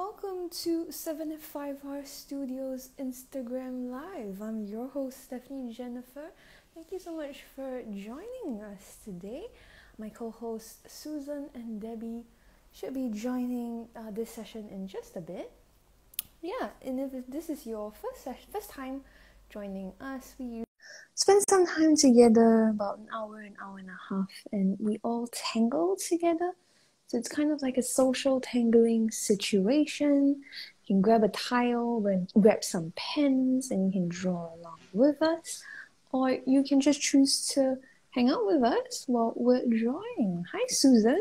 welcome to 755 Studios Instagram Live. I'm your host, Stephanie Jennifer. Thank you so much for joining us today. My co-hosts Susan and Debbie should be joining this session in just a bit. Yeah, and if this is your first time joining us, we spend some time together, about an hour and a half, and we all tangle together. So it's kind of like a social tangling situation. You can grab a tile, grab some pens, and you can draw along with us. Or you can just choose to hang out with us while we're drawing. Hi, Susan.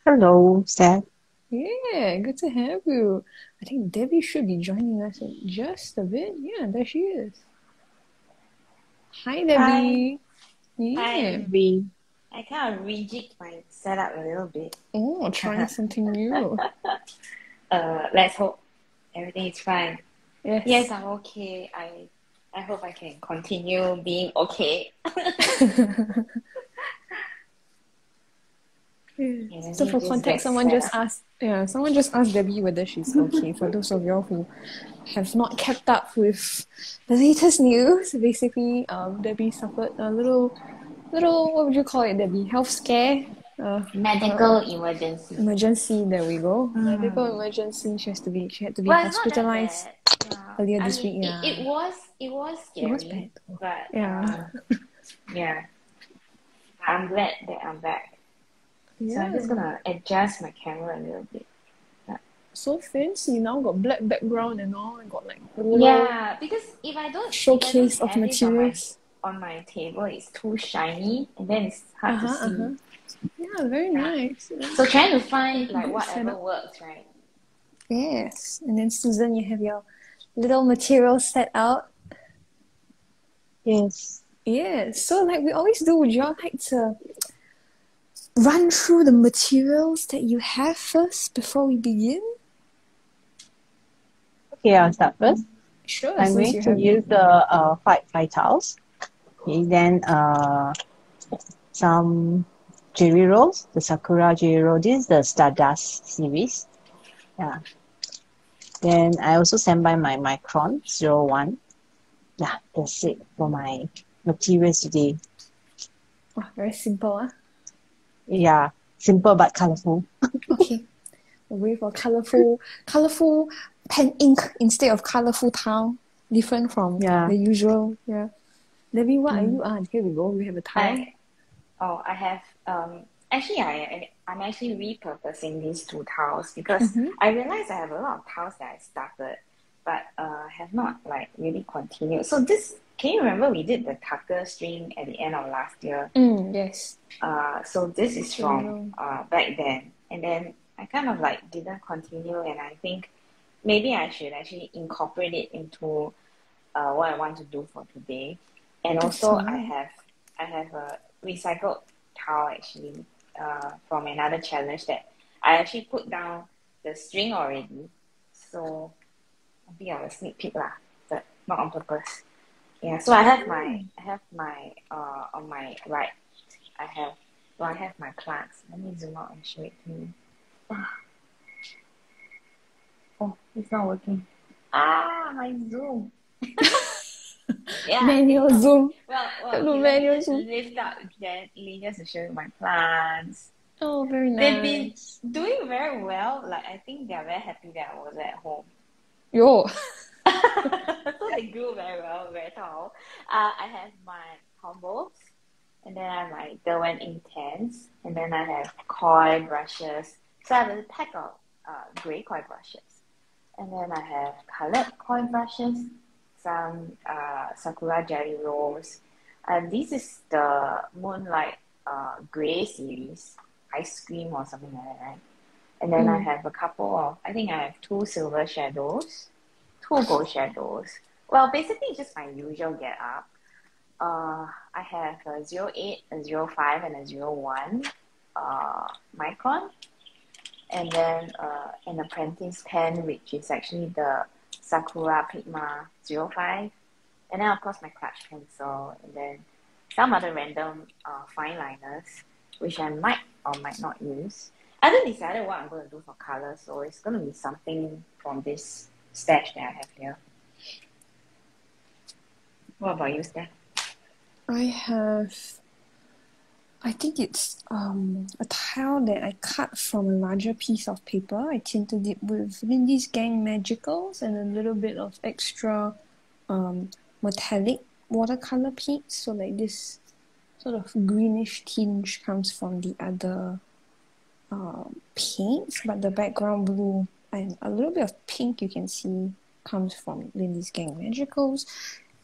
Hello, Seth. Yeah, good to have you. I think Debbie should be joining us in just a bit. Yeah, there she is. Hi, Debbie. Yeah. Hi. Debbie. I kind of rejigged my setup a little bit. Oh, trying something new. Let's hope everything is fine. Yes. Yes, I'm okay. I hope I can continue being okay. Yeah, so for context, someone just asked Debbie whether she's okay. For those of y'all who have not kept up with the latest news, basically, Debbie suffered a little, what would you call it, Debbie? Health scare? Medical emergency. There we go. Medical emergency. She had to be Well, hospitalized it's not that bad. earlier this week. Yeah, it was scary. It was bad. But Yeah. yeah. I'm glad that I'm back. Yeah. So I'm just gonna adjust my camera a little bit. So fancy now, got black background and all, and got like a little because if I don't showcase of have this materials. on my table, it's too shiny and then it's hard to see. Yeah, very nice. So trying to find like Good whatever setup. works, right? Yes. And then Susan, you have your little material set out. Yes. Yeah. So like we always do, would y'all like to run through the materials that you have first before we begin? Okay, I'll start first. Sure. I'm going to use the five tiles. Okay, then some jelly rolls, the Sakura jelly roll. This is the Stardust series. Yeah. Then I also send by my Micron 01. Yeah, that's it for my materials today. Oh, very simple, huh? Yeah, simple but colorful. Okay. Away for colorful pen ink instead of colorful tile. Different from the usual. Yeah. Debbie, what are you on? Here we go. We have a tile. I have actually I'm actually repurposing these two tiles because I realized I have a lot of tiles that I started but have not like really continued. So can you remember we did the tucker string at the end of last year? Yes. So this is from back then, and then I kind of like didn't continue, and I think maybe I should actually incorporate it into what I want to do for today. And also I have a recycled towel actually from another challenge that I actually put down the string already. So I think I will sneak peek lah, but not on purpose. Yeah, so I have my on my right. I have my plants. Let me zoom out and show it to you. Oh, it's not working. My zoom. Yeah, manual zoom. Well, manual zoom. Lift up gently just to show you my plants. Oh, very nice. They've been doing very well. Like I think they're very happy that I was at home. Yo. So they grew very well, very tall. I have my combos, and then I have my Derwent Intense, and then I have koi brushes. So I have a pack of grey koi brushes, and then I have colored koi brushes, some Sakura jelly rolls, and this is the Moonlight grey series, ice cream or something like that, right? And then I have a couple of, I think I have 2 silver shadows, 2 gold shadows. Well, basically just my usual get up. I have a 08, a 05, and a 01 Micron. And then an apprentice pen, which is actually the Sakura Pigma 05. And then, of course, my clutch pencil. And then some other random fine liners, which I might or might not use. I haven't decided what I'm going to do for color, so it's going to be something from this stash that I have here. What about you, Steph? I think it's a tile that I cut from a larger piece of paper. I tinted it with Lindy's Gang Magicals and a little bit of extra metallic watercolor paints. So like this sort of greenish tinge comes from the other paints, but the background blue and a little bit of pink you can see comes from Lindy's Gang Magicals.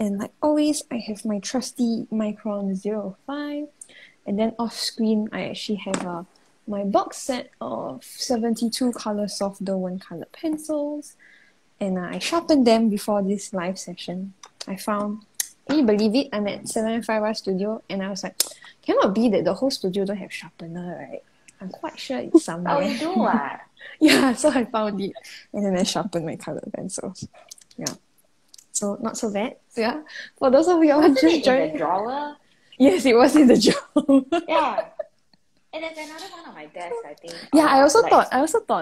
And like always, I have my trusty Micron 05. And then off screen, I actually have my box set of 72 color soft dough 1-color pencils. And I sharpened them before this live session. I found, can you believe it? I'm at 705R Studio and I was like, cannot be that the whole studio don't have sharpener, right? I'm quite sure it's somewhere. Oh, you do what? Yeah, so I found it. And then I sharpened my color pencils. Yeah. So not so bad. So yeah, for those of you who Wasn't just it in joined, the drawer? yes, it was in the drawer. Yeah. And there's another one on my desk, I think. Yeah, I also like, thought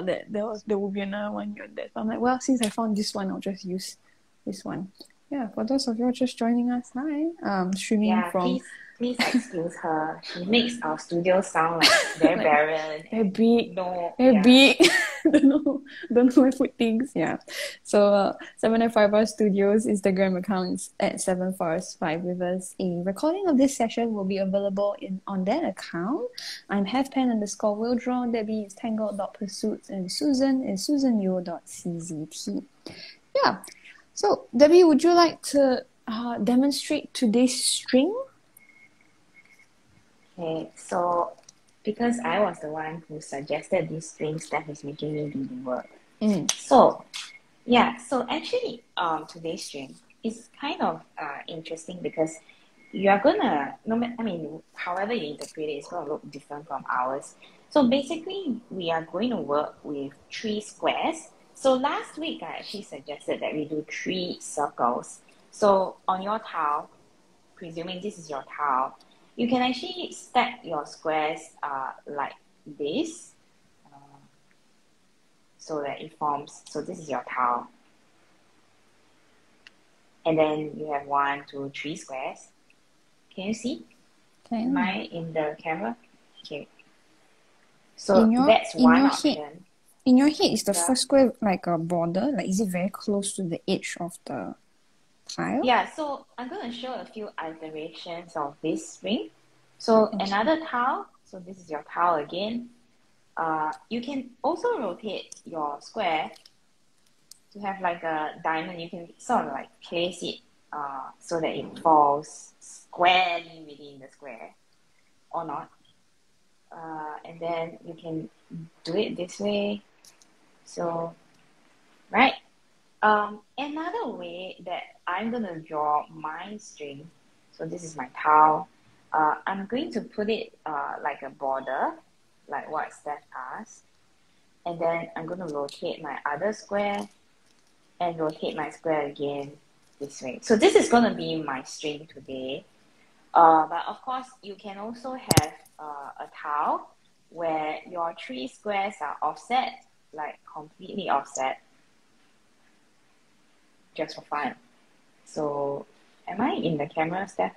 that there would be another one on there. I'm like, well, since I found this one, I'll just use this one. Yeah, for those of you just joining us, hi. Streaming yeah, from please excuse her. She makes our studio sound like very Like, barren. very big, No, very yeah. big. don't know where to put things. Yeah. So 705R Studios Instagram account is at 7FOREST5 with us. A recording of this session will be available on that account. I'm halfpen_will_draw. Debbie is tangle.pursuits, and Susan is susanyo.czt. Yeah. So Debbie, would you like to demonstrate today's string? Okay, so because I was the one who suggested this string, Steph is making me do the work. So, yeah, so actually, today's string is kind of interesting because you are gonna, however you interpret it, it's gonna look different from ours. So basically, we are going to work with 3 squares. So last week, I actually suggested that we do 3 circles. So on your tile, presuming this is your tile, you can actually stack your squares like this, so that it forms, so this is your tile. And then you have 1, 2, 3 squares. Can you see? Okay. Am I in the camera? Okay. So that's one option. In your head, is the first square like a border? Like, is it very close to the edge of the tile? Yeah, so I'm going to show a few iterations of this string. So another tile, so this is your tile again. You can also rotate your square to have like a diamond. You can sort of like place it so that it falls squarely within the square or not. And then you can do it this way. So, right. Another way that I'm going to draw my string, so this is my tile, I'm going to put it like a border, like what Steph asked. And then I'm going to rotate my other square and rotate my square again this way. So this is going to be my string today. But of course, you can also have a tile where your 3 squares are offset, like completely offset, just for fun. So, am I in the camera, Steph?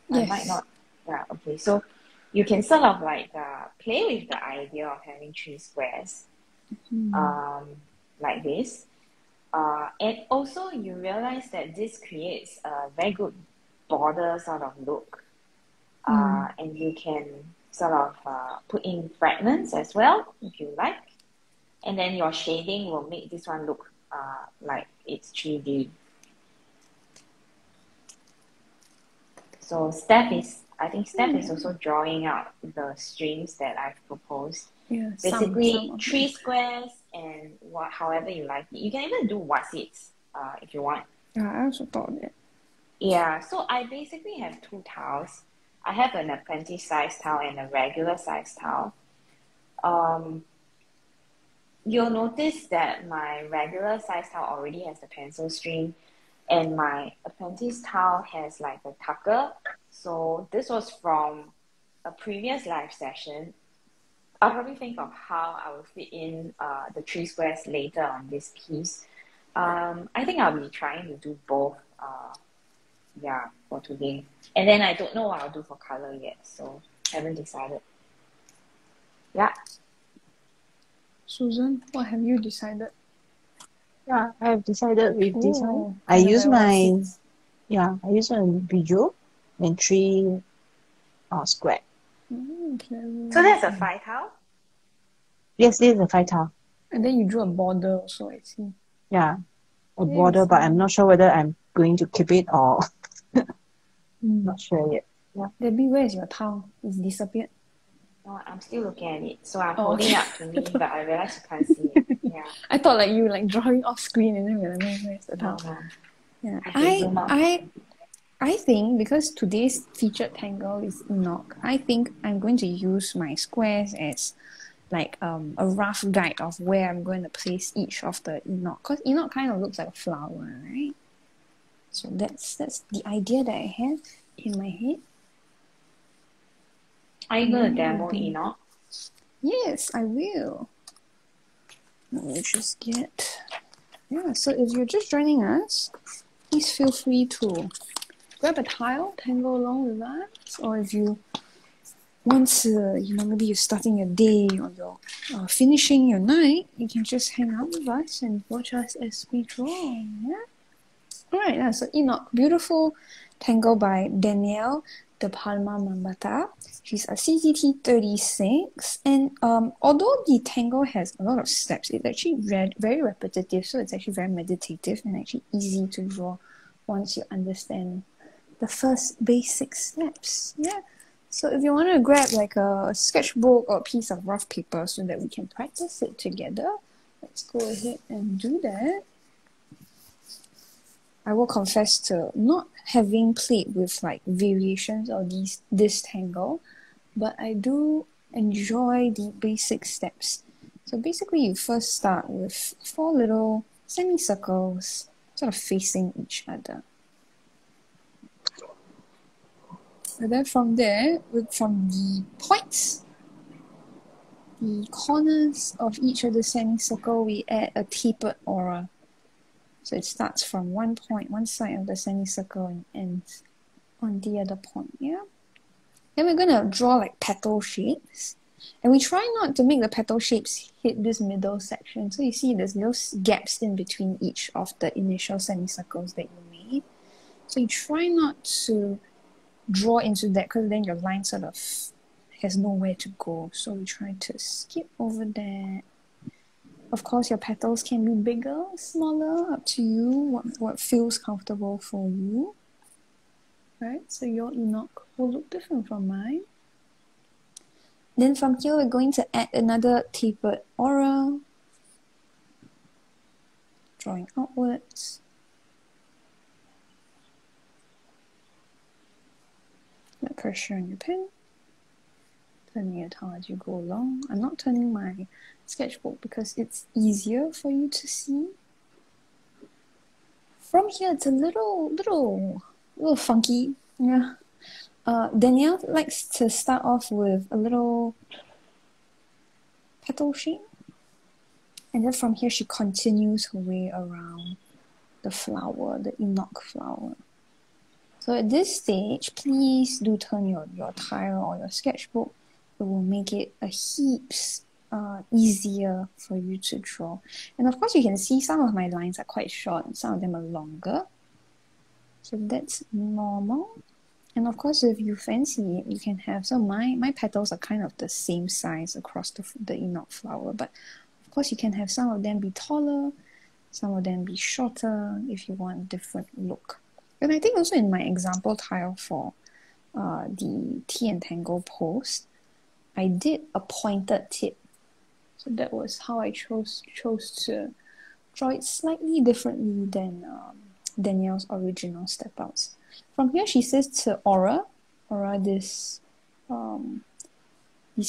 Yes. I might not. Yeah, okay. So, you can sort of like play with the idea of having 3 squares, like this. And also, you realize that this creates a very good border sort of look. And you can sort of put in fragments as well, if you like. And then your shading will make this one look like it's 3D. So I think Steph is also drawing out the strings that I've proposed. Yeah, basically some 3 squares and however you like it. You can even do what's-its if you want. Yeah, I also thought that. Yeah, so I basically have 2 tiles. I have an apprentice size tile and a regular size tile. You'll notice that my regular size tile already has the pencil string and my apprentice tile has like a tucker. So this was from a previous live session. I'll probably think of how I will fit in the three squares later on this piece. I think I'll be trying to do both, yeah, for today. And then I don't know what I'll do for color yet, so haven't decided. Yeah. Susan, what have you decided? Yeah, I have decided with this one. Oh, I kind of use like what my fits. I use a visual and three square. Clever. So that's a 5 tile? Yes, this is a 5 tile. And then you drew a border also, I see. Yeah, a Yes, border, but I'm not sure whether I'm going to keep it or not sure yet. Yeah. Debbie, where is your towel? It's disappeared. No, I'm still looking at it. So I'm Oh, holding okay. up to me, but I realize you can't see it. Yeah. I thought like you were like drawing off screen and then we're like, where's the No, towel? no. Yeah. I should zoom out. I think because today's featured Tangle is Enoc, I think I'm going to use my squares as like a rough guide of where I'm going to place each of the Enoc. Because Enoc kind of looks like a flower, right? So that's the idea that I have in my head. Are you going to demo Enoc? Yes, I will. Let me just get... Yeah, so if you're just joining us, please feel free to grab a tile, tangle along with us, or if you want to, maybe you're starting your day or you're finishing your night, you can just hang out with us and watch us as we draw. Yeah. All right. Yeah, so Enoc, beautiful tangle by Danielle DePalma Mabanta. She's a CGT 36, and although the tangle has a lot of steps, it's actually very repetitive, so it's actually very meditative and actually easy to draw once you understand the first basic steps. Yeah. So if you want to grab like a sketchbook or a piece of rough paper so that we can practice it together, let's go ahead and do that. I will confess to not having played with like variations of this tangle, but I do enjoy the basic steps. So basically you first start with 4 little semicircles sort of facing each other. And then from there, from the points, the corners of each of the semicircle, we add a tapered aura. So it starts from one point, one side of the semicircle and ends on the other point, yeah? Then we're gonna draw like petal shapes. And we try not to make the petal shapes hit this middle section. So you see there's little gaps in between each of the initial semicircles that you made. So you try not to draw into that because then your line sort of has nowhere to go. So we try to skip over that. Of course, your petals can be bigger, smaller, up to you, what feels comfortable for you. Right? So your Enoc will look different from mine. Then from here, we're going to add another tapered aura. Drawing outwards. Let pressure on your pen. Turning it how as you go along. I'm not turning my sketchbook because it's easier for you to see. From here, it's a little funky. Yeah. Danielle likes to start off with a little petal shape. And then from here, she continues her way around the flower, the Enoc flower. So at this stage, please do turn your tile or your sketchbook. It will make it a heaps easier for you to draw. And of course, you can see some of my lines are quite short and some of them are longer. So that's normal. And of course, if you fancy it, you can have... So my petals are kind of the same size across the Enoc flower. But of course, you can have some of them be taller, some of them be shorter if you want a different look. And I think also in my example tile for the Tea and Tangle post, I did a pointed tip. So that was how I chose to draw it slightly differently than Danielle's original step outs. From here, she says to aura these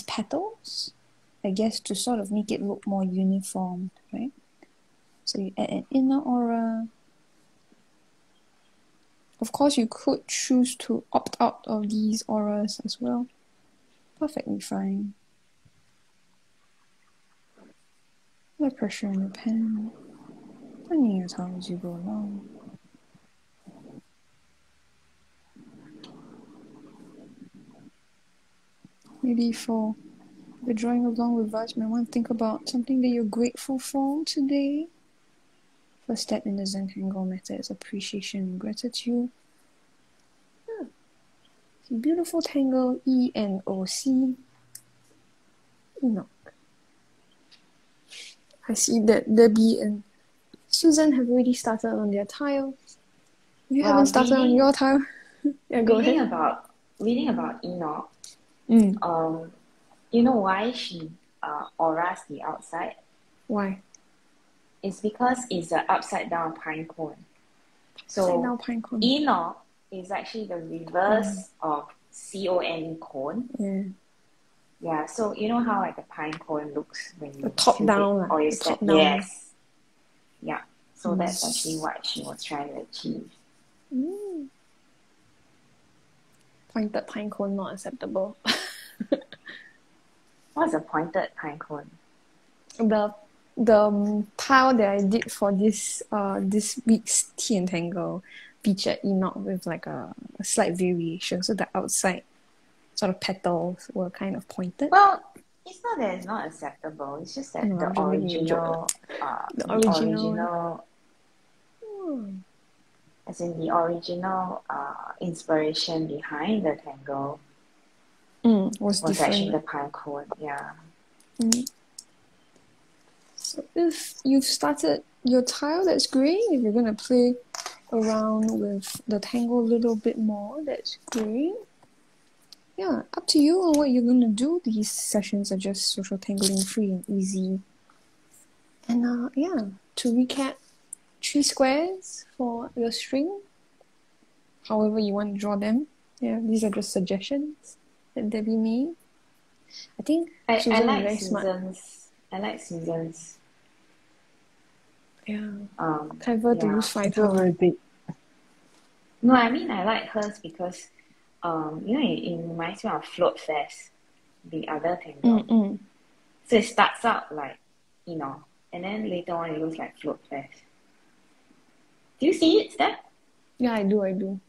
petals, I guess to sort of make it look more uniform, right? So you add an inner aura. Of course, you could choose to opt out of these auras as well. Perfectly fine. No pressure on your pen. Finding your time as you go along. Maybe for if you're drawing along with us, you might want to think about something that you're grateful for today. First step in the Tangle method is appreciation and gratitude. Yeah. Beautiful Tangle, Enoc. Enoc. I see that Debbie and Susan have already started on their tiles. You haven't started on your tile? Yeah, go ahead. Reading about Enoc, Mm. you know why she auras the outside? Why? It's because it's an upside down pine cone. Upside down pine cone. Enoc is actually the reverse of CONE cone. Yeah. Yeah, so you know how like a pine cone looks when you top tilt down, it, or you the step. top down. Yes. Yeah. So that's actually what she was trying to achieve. Pointed pine cone not acceptable. What's a pointed pine cone? The tile that I did for this week's Tea and Tangle featured Enoc with like a slight variation. So the outside sort of petals were kind of pointed. Well, it's not that it's not acceptable. It's just that No, the I'm just making a joke. the original as in the original inspiration behind the Tangle was actually different. the pine cone. Yeah. So if you've started your tile, that's great. If you're going to play around with the Tangle a little bit more, that's great. Yeah, up to you on what you're going to do. These sessions are just social tangling free and easy. And yeah, to recap, 3 squares for your string. However you want to draw them. Yeah, these are just suggestions that Debbie made. I think Susan I like very smart. I like Susan's. Yeah. Clever to use 5 It's very big. No, I mean I like hers because you know it reminds me of Float Fest, the other Tangle. So it starts out like, you know, and then later on it looks like Float Fest. Do you see it, Steph? Yeah, I do.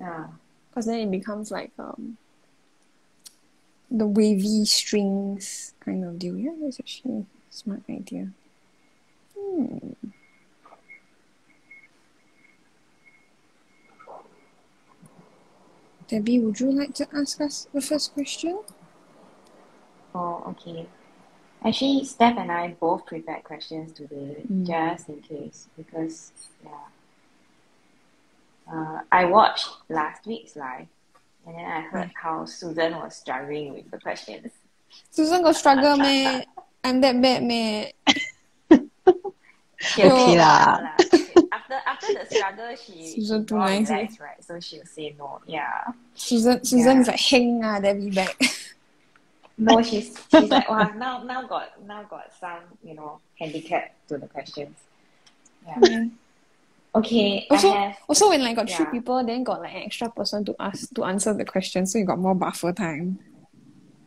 Yeah. Because then it becomes like the wavy strings kind of deal. Yeah, that's actually a smart idea. Debbie, would you like to ask us the first question? Oh, okay. Actually, Steph and I both prepared questions today, just in case, because I watched last week's live, and then I heard how Susan was struggling with the questions. Susan got struggle, meh? I'm that bad, meh? Okay lah. After the struggle, she's Susan too more nice, relaxed, right? So she'll say no. Yeah. Susan is like, hang Debbie back. No, she's like, wow, now got some, you know, handicap to the questions. Yeah. Okay. Also when like got 3 people, then got like an extra person to answer the question, so you got more buffer time.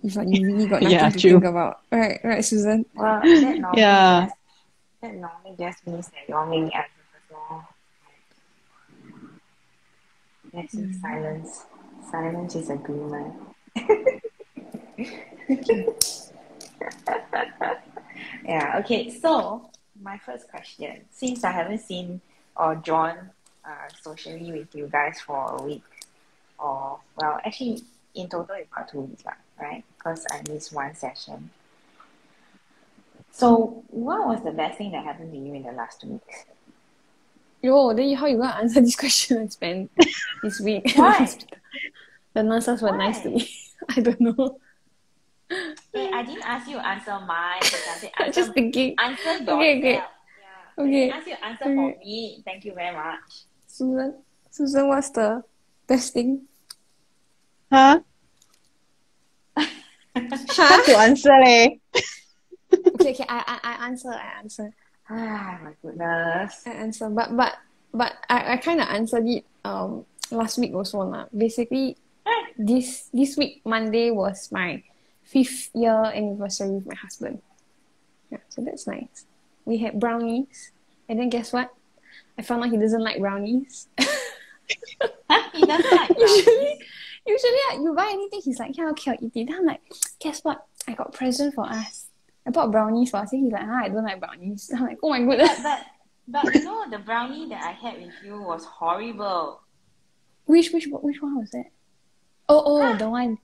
If like you really got nothing to think about. Right, Susan? Well, that normally just means that you all make answers as well. Let's see, silence. Silence is agreement. Yeah, okay, so my first question, since I haven't seen or drawn socially with you guys for a week, or well, actually in total it's about 2 weeks, right? Because I missed 1 session. So what was the best thing that happened to you in the last 2 weeks? Yo, then how you gonna answer this question and spend this week? Why? The nurses were nice to me. I don't know. Hey, I didn't ask you to answer mine. I'm just thinking. Answer yourself. Okay. Yeah. I didn't ask you to answer for me. Thank you very much. Susan, what's the best thing? Huh? Hard to answer leh. Okay, I answer. Ah, my goodness. I answer, but I kind of answered it last week also lah. Basically, this week Monday was my 5th year anniversary with my husband. Yeah, so that's nice. we had brownies, and then guess what? I found out he doesn't like brownies. He doesn't like usually, brownies. you buy anything, he's like, yeah, okay, I'll eat it. Then I'm like, guess what? I got present for us. I bought brownies for us. He's like, I don't like brownies. I'm like, oh my goodness. But you know, the brownie that I had with you was horrible. Which one was it? Oh, the one.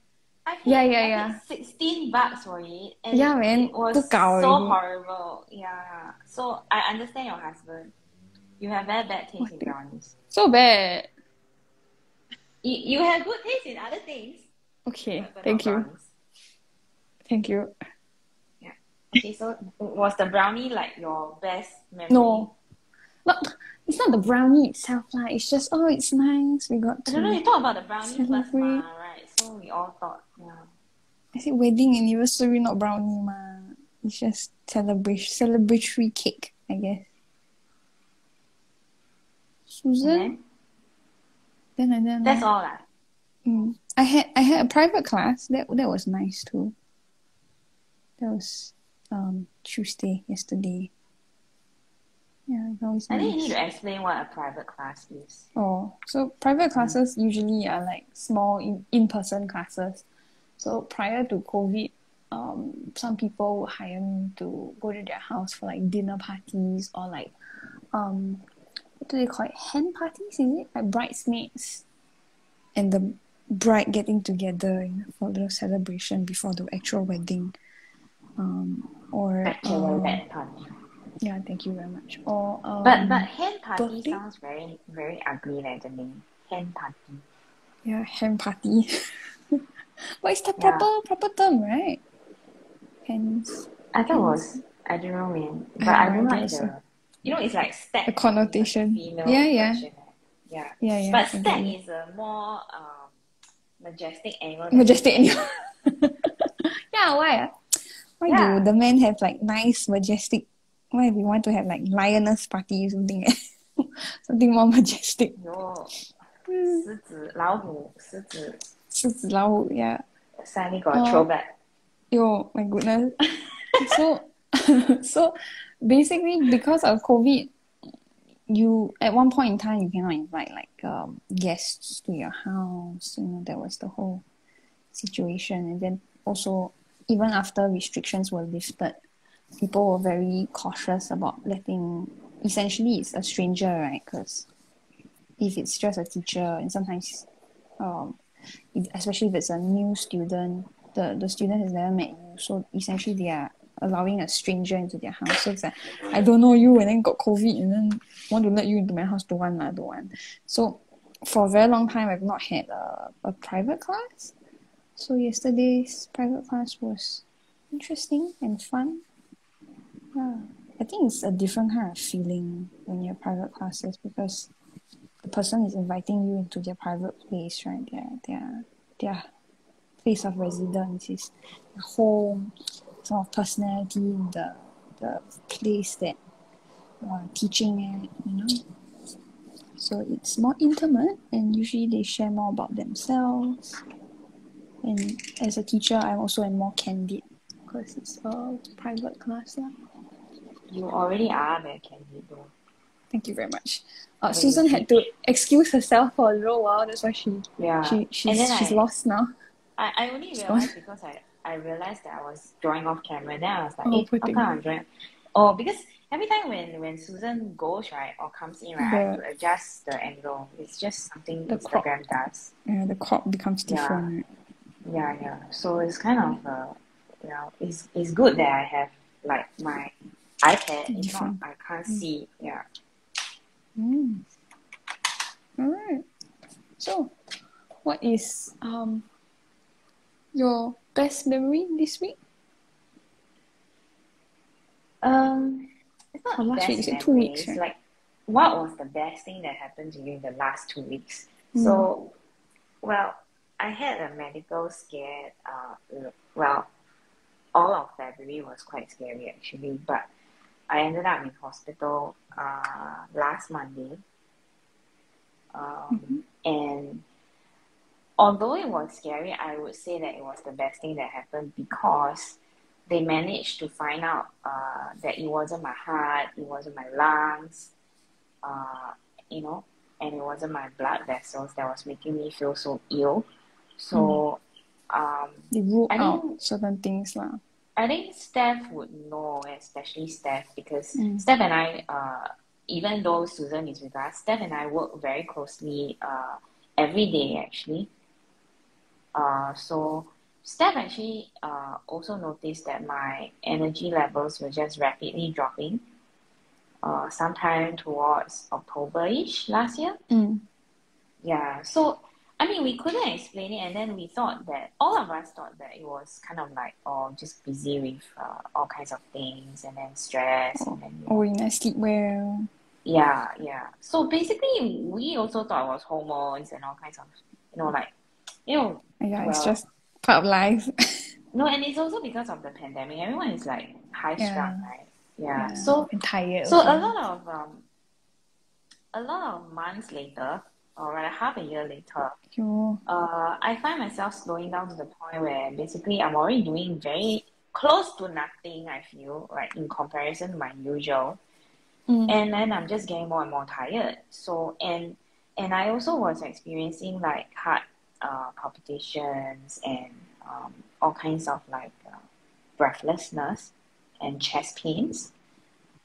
I Yeah. paid $16 for it, and Yeah, man. it was 不搞 so already. horrible. Yeah. So I understand your husband. You have very bad taste in brownies. So bad. You have good taste in other things. Okay, but thank not you. brownies. Thank you. Yeah. Okay, so was the brownie like your best memory? No. It's not the brownie itself, lah. It's just, oh, it's nice. We got I don't know, you to talk about the brownie first, celebrate. right? So we all thought, yeah. I said wedding anniversary, not brownie, ma. It's just celebratory cake, I guess. Susan? Then That's all lah. I had a private class. That was nice too. That was Tuesday, yesterday. Yeah, it's always I nice. think you need to explain what a private class is. Oh, so private classes usually are like small in-person classes. So prior to COVID, some people would hire me to go to their house for like dinner parties or like what do they call it? Hen parties, is it? Like bridesmaids and the bride getting together, you know, for a little celebration before the actual wedding. Bachelorette party. Yeah, thank you very much. Or But hen party birthday? sounds very, very ugly like the name. Hen party. Yeah, hen party. But it's the Yeah. proper term, right? Hens. I thought it was, I don't know, man. But I I have no don't like idea, the, you know, it's like stag. The connotation. Like female Yeah. version, right? Yeah. But I get stag you. is a more majestic animal. Majestic animal. Yeah, why? Why Yeah. do the men have like nice, majestic? Why we want to have like lioness party or something? Something more majestic. 有狮子、老虎、狮子。狮子老虎, yeah. Suddenly got a throwback. Yo, my goodness. So basically because of COVID, you at one point in time you cannot invite like guests to your house. You know, that was the whole situation. And then also even after restrictions were lifted, people were very cautious about letting. Essentially, it's a stranger, right? Because if it's just a teacher, and sometimes, especially if it's a new student, the student has never met you, so essentially they are allowing a stranger into their house. So it's like, I don't know you, and then got COVID, and then want to let you into my house, don't want. So for a very long time, I've not had a private class. So yesterday's private class was interesting and fun. Yeah. I think it's a different kind of feeling when you're private classes because the person is inviting you into their private place, right? Their place of residence is their home, sort of personality in the place that you are teaching at, you know. So it's more intimate and usually they share more about themselves. And as a teacher, I also am more candid because it's a private class lah. You already are very candid though. Thank you very much. Susan had to excuse herself for a little while. That's why she's lost now. I only realized because I realized that I was drawing off camera. Then I was like, poor how thing. come I'm drawing? Oh, because every time when Susan goes, right, or comes in, right, I have to adjust the angle. It's just something Instagram does. Yeah, the crop becomes different. Yeah. So it's kind of, it's good that I have like my iPad. If not, I can't see. Yeah. Alright. So, what is your best memory this week? It's not last best week, you said memory. 2 weeks, It's right? like what was the best thing that happened to you in the last 2 weeks? So, well, I had a medical scare. All of February was quite scary actually, but I ended up in hospital last Monday. And although it was scary, I would say that it was the best thing that happened because they managed to find out that it wasn't my heart, it wasn't my lungs, uh, you know, and it wasn't my blood vessels that was making me feel so ill. So They rule I out think certain things lah. I think Steph would know, especially Steph, because Steph and I, even though Susan is with us, Steph and I work very closely every day actually. So Steph actually also noticed that my energy levels were just rapidly dropping sometime towards October-ish last year. Yeah, so I mean, we couldn't explain it, and then we thought that all of us thought that it was kind of like, oh, just busy with all kinds of things, and then stress, and then Oh, you not sleep well. yeah. So basically, we also thought it was hormones and all kinds of, like, Yeah, it's well, just part of life. no, and it's also because of the pandemic. Everyone is like high strung, right? Yeah. And tired. So also. a lot of months later, or rather half a year later, Yo. I find myself slowing down to the point where basically I'm already doing very close to nothing, I feel, like in comparison to my usual. And then I'm just getting more and more tired. So, and I also was experiencing like heart palpitations and all kinds of like breathlessness and chest pains.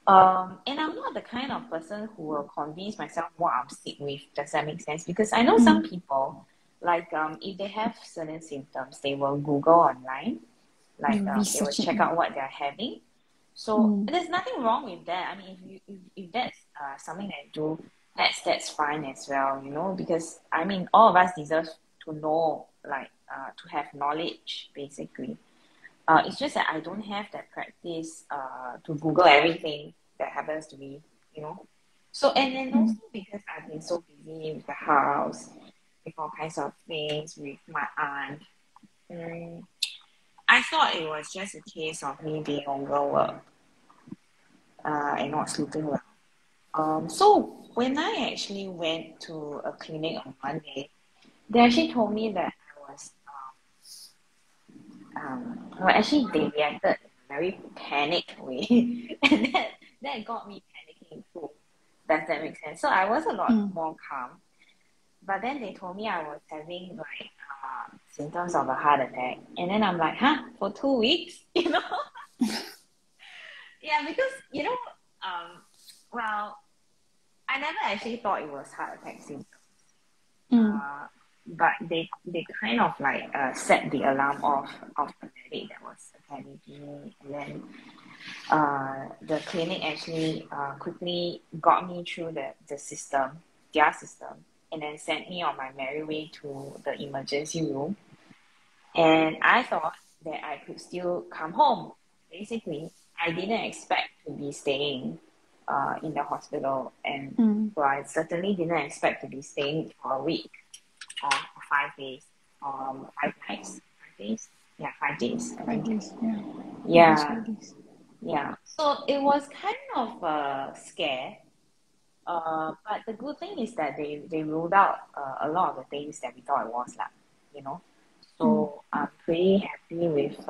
And I'm not the kind of person who will convince myself what I'm sick with. Does that make sense? Because I know some people, like if they have certain symptoms, they will Google online, like they will check out what they're having. So there's nothing wrong with that. I mean, if that's something that you do, that's fine as well, because I mean, all of us deserve to know, like to have knowledge, basically. It's just that I don't have that practice to Google everything that happens to me, So, and then also because I've been so busy with the house, with all kinds of things, with my aunt, I thought it was just a case of me being overworked and not sleeping well. So when I actually went to a clinic on Monday, they actually told me that I was well, actually, they reacted in a very panicked way, and that got me panicking too. Does that make sense? So I was a lot more calm, but then they told me I was having like symptoms of a heart attack, and then I'm like, huh, for 2 weeks, Yeah, because well, I never actually thought it was heart attack symptoms. But they kind of like set the alarm off of the medic that was attending to me, and then the clinic actually quickly got me through the system, their system, and then sent me on my merry way to the emergency room. And I thought that I could still come home. Basically, I didn't expect to be staying in the hospital, and well, I certainly didn't expect to be staying for a week. 5 days, 5 nights, 5 days. Yeah, 5 days. 5 days, yeah. Yeah. 5 days. Yeah. So it was kind of a scare. But the good thing is that they ruled out a lot of the things that we thought it was like, So I'm pretty happy with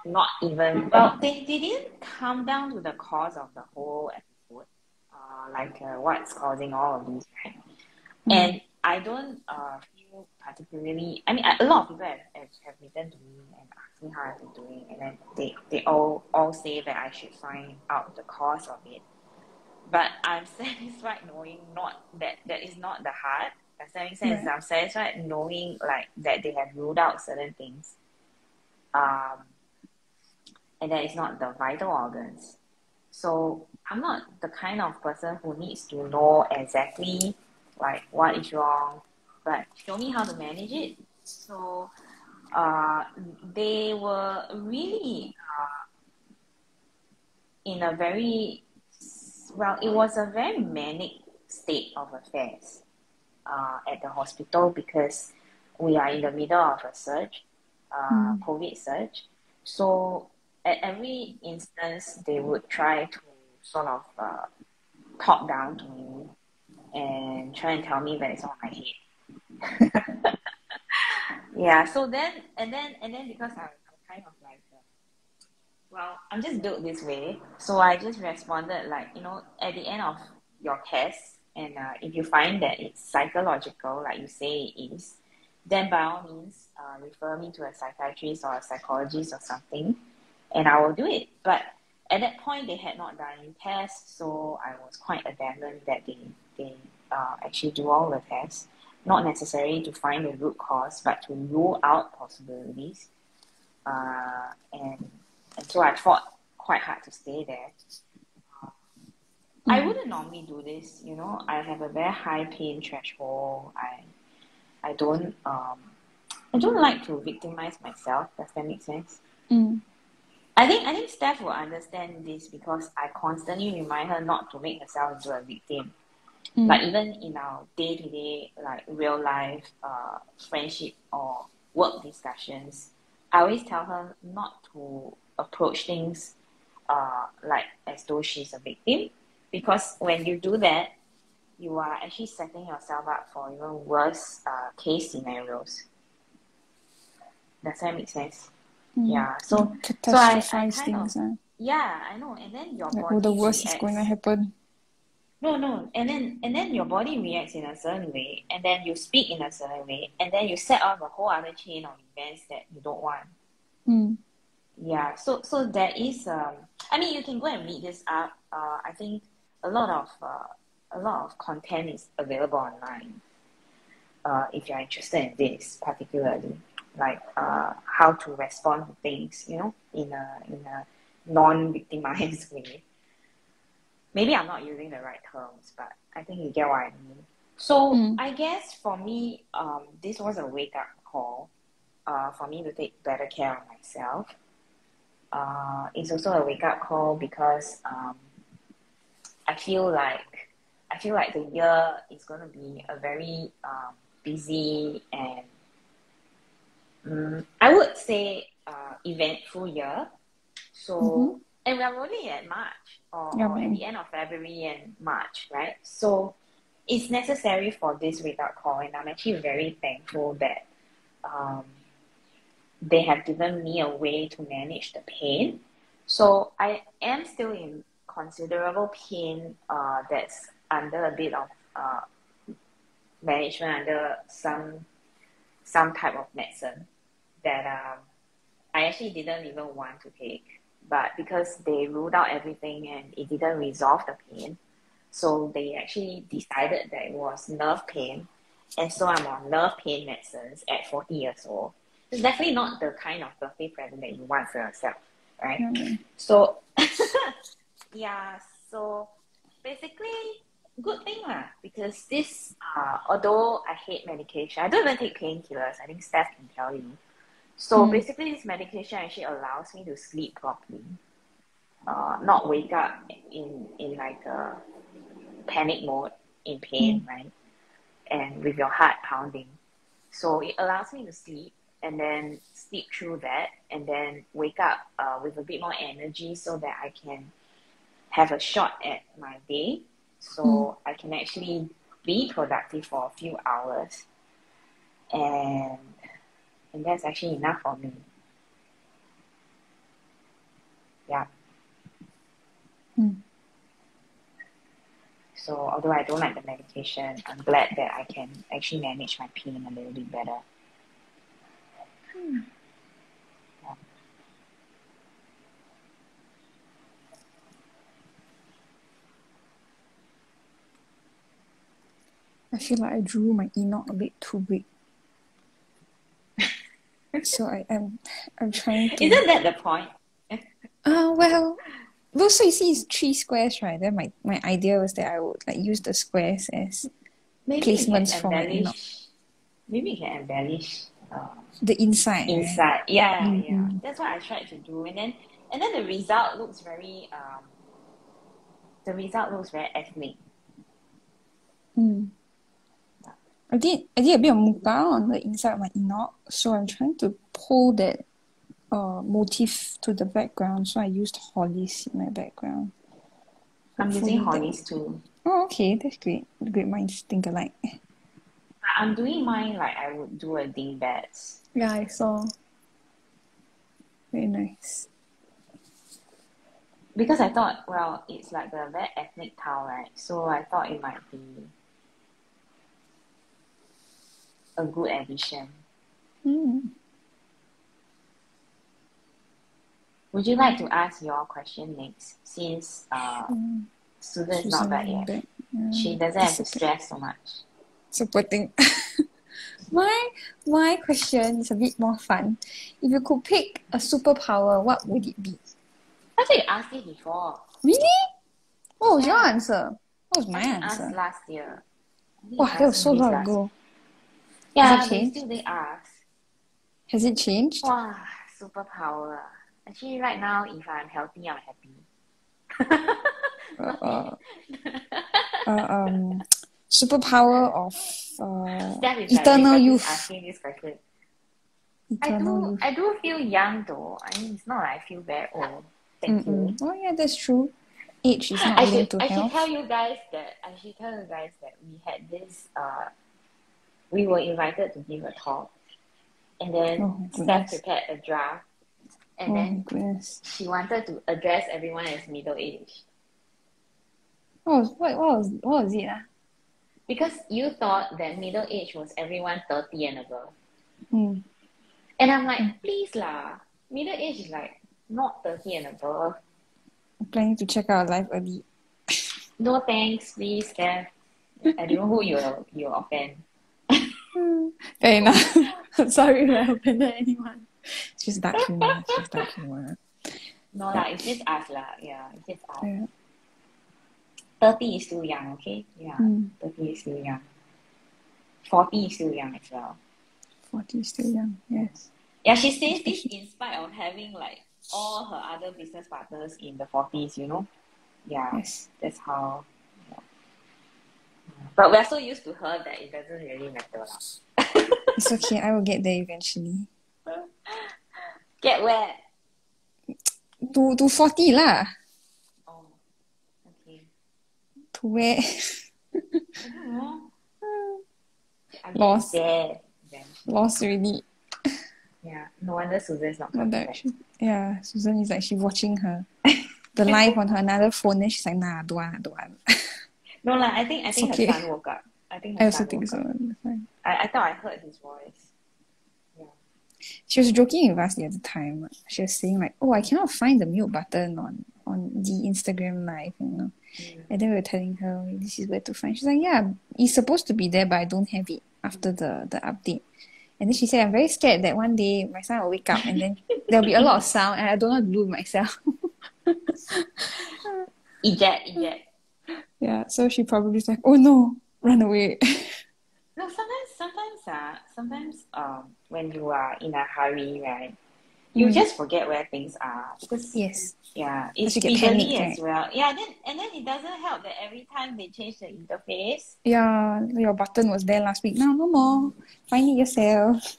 not even, well, they didn't come down to the cause of the whole episode, like what's causing all of these, right? And I don't feel particularly, I mean, a lot of people have written to me and asked me how I've been doing, and then they all say that I should find out the cause of it. But I'm satisfied knowing that is not the heart. Does that make sense? Right. I'm satisfied knowing like that they have ruled out certain things. And that it's not the vital organs. So I'm not the kind of person who needs to know exactly like what is wrong, but show me how to manage it. So they were really in a very, well, it was a very manic state of affairs at the hospital, because we are in the middle of a surge, COVID surge. So at every instance, they would try to sort of talk down to me and try and tell me that it's on my head. Yeah, so then because I'm kind of like well, I'm just built this way. So I just responded like, at the end of your test, and if you find that it's psychological, like you say it is, then by all means, refer me to a psychiatrist or a psychologist or something, and I will do it. But at that point, they had not done any tests, so I was quite adamant that they actually do all the tests, not necessarily to find the root cause, but to rule out possibilities. And so I fought quite hard to stay there. I wouldn't normally do this, I have a very high pain threshold. I don't like to victimize myself. Does that make sense? I think Steph will understand this because I constantly remind her not to make herself into a victim. Like even in our day-to-day, like real life friendship or work discussions, I always tell her not to approach things like as though she's a victim, because when you do that, you are actually setting yourself up for even worse case scenarios. Does that make sense? Yeah. So I kind things. of yeah, I know. And then your Like, body the worst reacts. is going to happen. No. And then your body reacts in a certain way, and then you speak in a certain way, and then you set off a whole other chain of events that you don't want. Yeah. So there is I mean, you can go and read this up. I think a lot of content is available online. If you're interested in this particularly, like how to respond to things, in a non-victimized way. Maybe I'm not using the right terms, but I think you get what I mean. So I guess for me, this was a wake-up call for me to take better care of myself. It's also a wake-up call because I feel like the year is going to be a very busy and I would say eventful year. So and we're only at March or at the end of February and March, right? So it's necessary for this wake-up call, and I'm actually very thankful that they have given me a way to manage the pain. So I am still in considerable pain that's under a bit of management under some type of medicine that I actually didn't even want to take. But because they ruled out everything and it didn't resolve the pain, so they actually decided that it was nerve pain. And so I'm on nerve pain medicines at 40 years old. It's definitely not the kind of birthday present that you want for yourself, right? So, yeah, so basically, good thing lah, because this, although I hate medication, I don't even take painkillers. I think Steph can tell you. So basically, this medication actually allows me to sleep properly, not wake up in like a panic mode in pain, right? And with your heart pounding. So it allows me to sleep and then sleep through that and then wake up with a bit more energy so that I can have a shot at my day. So I can actually be productive for a few hours. And that's actually enough for me. Yeah. So although I don't like the medication, I'm glad that I can actually manage my pain a little bit better. Yeah. I feel like I drew my Enoc a bit too big. So I'm trying to... Isn't that the point? Well, so you see it's 3 squares, right? Then my idea was that I would like use the squares as placements for my Enoc. Maybe you can embellish the inside. Inside, right? yeah. That's what I tried to do, and then the result looks very ethnic. I did a bit of muka on the inside of my Enoc, so I'm trying to pull that motif to the background. So I used hollies in my background. I'm using hollies too. Oh, okay, that's great. Great minds think alike. I'm doing mine like I would do a dingbats. Yeah, I saw. Very nice. Because I thought, well, it's like a very ethnic town, right? So I thought it might be a good addition. Would you like to ask your question next? Since Susan is not back yet. She doesn't have to stress so much. So poor thing. My question is a bit more fun. If you could pick a superpower, what would it be? I think you asked it before. Really? What was your Yeah. answer? What was my I answer? asked last year. I think Wow, you that was asked so me this long last- ago. Yeah, Has it but you changed? still did ask. Has it changed? Wow, superpower. Actually, right now, if I'm healthy, I'm happy. Superpower of Steph is eternal like youth. asking this question. Eternal youth. I do feel young though. I mean, it's not like I feel very old. Thank you. Oh yeah, that's true. Age is not I linked should to I should health. tell you guys that we had this we were invited to give a talk, and then Oh, Steph goodness. prepared a draft, and Oh then goodness. she wanted to address everyone as middle aged What was it? because you thought that middle age was everyone 30 and above. Mm. And I'm like, please lah, middle age is like not 30 and above. I'm planning to check out life early. No thanks, please, Steph. I don't know who you offend. Fair enough. I'm sorry if I offended anyone. It's just dark humor. No lah, it's just us lah. Yeah, it's just us. Yeah. 30 is still young, okay? Yeah, 30 is still young. 40 is still young as well. 40 is still young, yes. Yeah, she says this in spite of having like all her other business partners in the 40s, you know? Yeah, Yes. that's how. Yeah. But we're so used to her that it doesn't really matter lah. It's okay, I will get there eventually. Get where? To 40 lah. Oh, okay. To where? I don't know. I mean, Lost. there. Eventually. Lost already. Yeah, no wonder Susan's not What coming back. direction? Yeah, Susan is like, she watching the live on her another phone, then she's like, nah, don't want. No lah, I think okay. her son woke up. I think I her also son think woke so. up. Fine. I thought I heard his voice. Yeah. She was joking with us the other time. She was saying like, oh, I cannot find the mute button on the Instagram live, you know. And then we were telling her, this is where to find. She's like, yeah, it's supposed to be there, but I don't have it after the update. And then she said, I'm very scared that one day my son will wake up and then there'll be a lot of sound and I don't know what to do with myself. Eject. Yeah, so she probably was like, oh no, run away. No, sometimes when you are in a hurry, right, you just forget where things are because Yes. yeah, it's you get visually panicked, as well. Yeah, then it doesn't help that every time they change the interface. Yeah, your button was there last week. Now no more. Find it yourself.